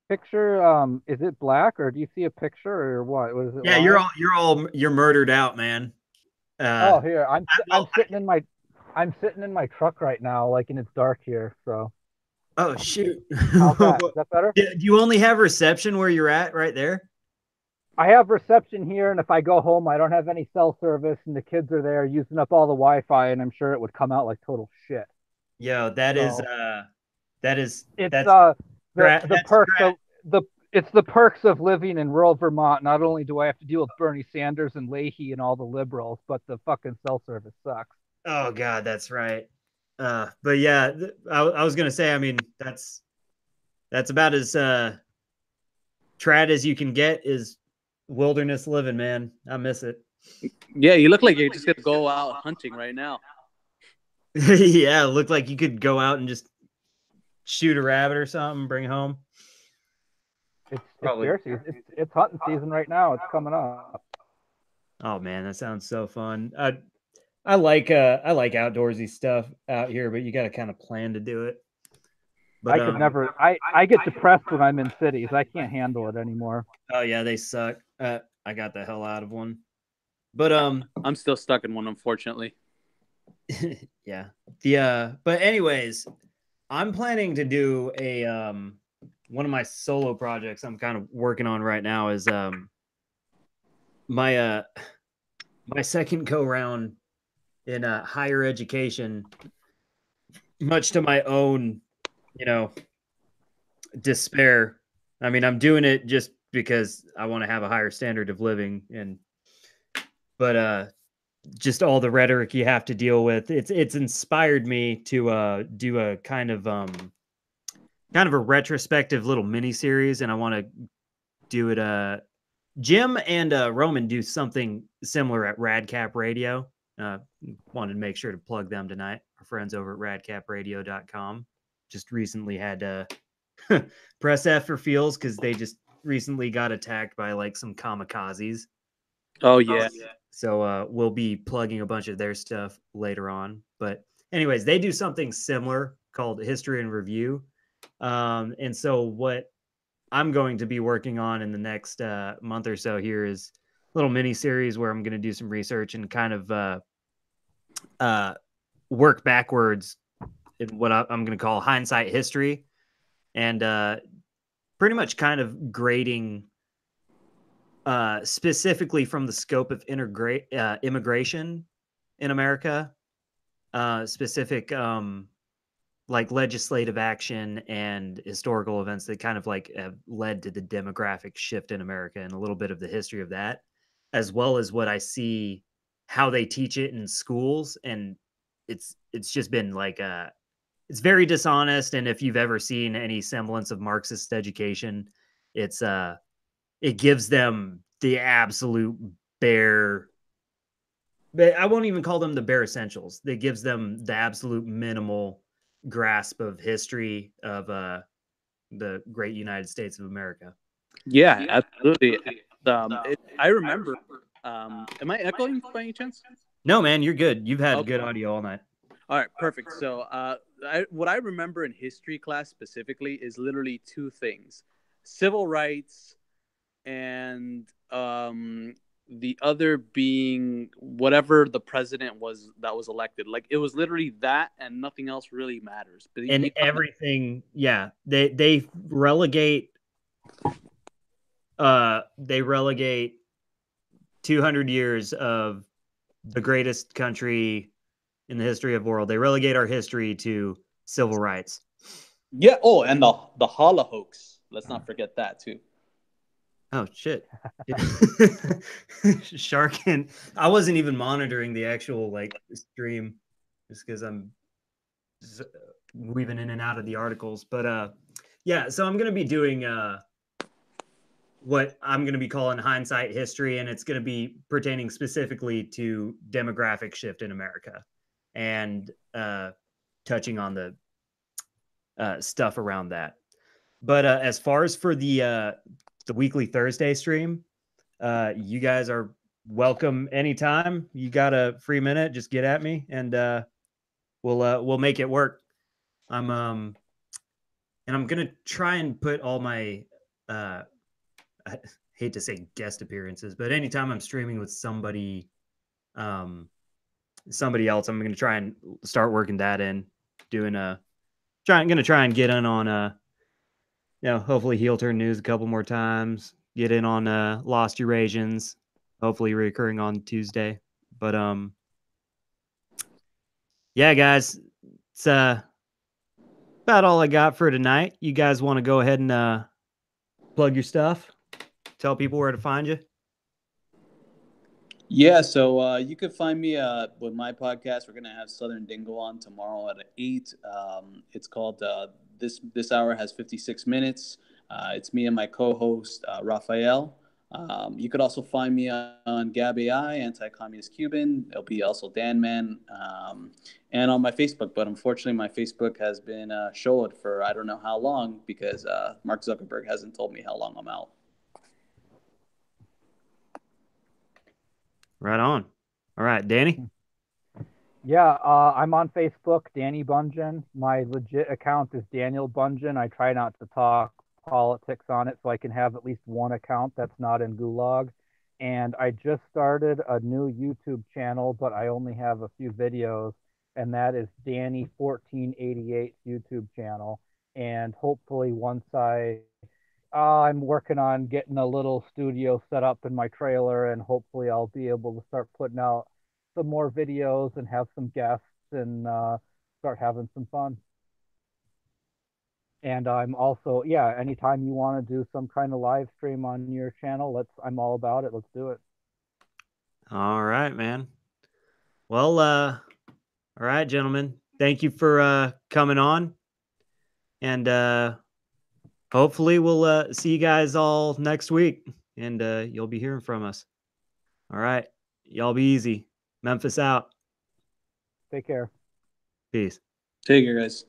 S3: picture is it black, or do you see a picture, or what? What is it?
S1: Yeah, you're murdered out, man.
S3: Here I'm sitting in my truck right now, like, and it's dark here, so.
S1: Oh shoot!
S3: How's that? Is that better?
S1: Do you only have reception where you're at, right there?
S3: I have reception here, and if I go home, I don't have any cell service, and the kids are there using up all the Wi-Fi, and I'm sure it would come out like total shit.
S1: Yo,
S3: So
S1: that's
S3: it's the
S1: that's
S3: perks of the perks of living in rural Vermont. Not only do I have to deal with Bernie Sanders and Leahy and all the liberals, but the fucking cell service sucks.
S1: Oh God, that's right. But yeah, I was gonna say, I mean, that's about as trad as you can get is wilderness living, man. I miss it.
S4: Yeah, you look like you're just gonna go out hunting right now.
S1: Yeah, it looked like you could go out and just shoot a rabbit or something, bring home.
S3: It's bear season. It's hunting season right now. It's coming up.
S1: Oh man, that sounds so fun. I like outdoorsy stuff out here, but you got to kind of plan to do it. But
S3: I could never. I get depressed when I'm in cities. I can't handle it anymore.
S1: Oh yeah, they suck. I got the hell out of one. But
S4: I'm still stuck in one, unfortunately.
S1: yeah. But anyways, I'm planning to do a one of my solo projects I'm kind of working on right now is my second go round in higher education, much to my own, despair. I mean, I'm doing it just because I want to have a higher standard of living, but just all the rhetoric you have to deal with. It's inspired me to do a kind of a retrospective little mini series, and I want to do it. Jim and Roman do something similar at Radcap Radio. Wanted to make sure to plug them tonight. Our friends over at radcapradio.com just recently had to press F for feels because they just recently got attacked by like some kamikazes.
S4: Oh yeah.
S1: So we'll be plugging a bunch of their stuff later on. But anyways, they do something similar called History and Review. And so what I'm going to be working on in the next month or so here is a little mini series where I'm going to do some research and kind of work backwards in what I'm going to call hindsight history, and pretty much kind of grading specifically from the scope of immigration in America, specific like legislative action and historical events that kind of like have led to the demographic shift in America and a little bit of the history of that, as well as what I see how they teach it in schools. And it's just been like it's very dishonest. And if you've ever seen any semblance of Marxist education, it gives them the absolute bare, I won't even call them the bare essentials. It gives them the absolute minimal grasp of history of the great United States of America.
S4: Yeah, absolutely. I remember. Am I echoing by any chance?
S1: No, man, you're good. You've had good audio all night.
S4: All right, perfect. So what I remember in history class specifically is literally two things: civil rights and the other being whatever the president was that was elected. Like it was literally that and nothing else really matters. But
S1: and everything, yeah, they relegate 200 years of the greatest country in the history of the world. They relegate our history to civil rights.
S4: Yeah. Oh, and the Holocaust. Let's not forget that too.
S1: Oh shit. Sharkin. I wasn't even monitoring the actual like stream just because I'm weaving in and out of the articles. But yeah, so I'm gonna be doing what I'm gonna be calling hindsight history, and it's gonna be pertaining specifically to demographic shift in America and touching on the stuff around that. But as far as for the weekly Thursday stream, you guys are welcome anytime. You got a free minute, just get at me and we'll make it work. And I'm gonna try and put all my I hate to say guest appearances, but anytime I'm streaming with somebody else, I'm gonna try and start working that in, doing gonna try and get in on hopefully heel turn news a couple more times. Get in on Lost Eurasians, hopefully recurring on Tuesday. But yeah, guys, it's about all I got for tonight. You guys want to go ahead and plug your stuff? Tell people where to find you.
S4: Yeah, so you could find me with my podcast. We're gonna have Southern Dingo on tomorrow at 8. It's called This Hour Has 56 Minutes. It's me and my co-host Raphael. You could also find me on Gab AI, Anti-Communist Cuban. It'll be also Dan Man, and on my Facebook. But unfortunately, my Facebook has been showed for I don't know how long because Mark Zuckerberg hasn't told me how long I'm out.
S1: Right on. All right, Danny.
S3: Yeah, I'm on Facebook, Danny Bungeon. My legit account is Daniel Bungeon. I try not to talk politics on it so I can have at least one account that's not in Gulag. And I just started a new YouTube channel, but I only have a few videos, and that is Danny1488's YouTube channel. And hopefully once I'm working on getting a little studio set up in my trailer, and hopefully I'll be able to start putting out some more videos and have some guests and start having some fun. And I'm also, yeah, anytime you want to do some kind of live stream on your channel, I'm all about it. Let's do it.
S1: All right, man. Well, all right, gentlemen. Thank you for coming on. And hopefully we'll see you guys all next week. And you'll be hearing from us. All right. Y'all be easy. Memphis out.
S3: Take care.
S1: Peace.
S4: Take care, guys.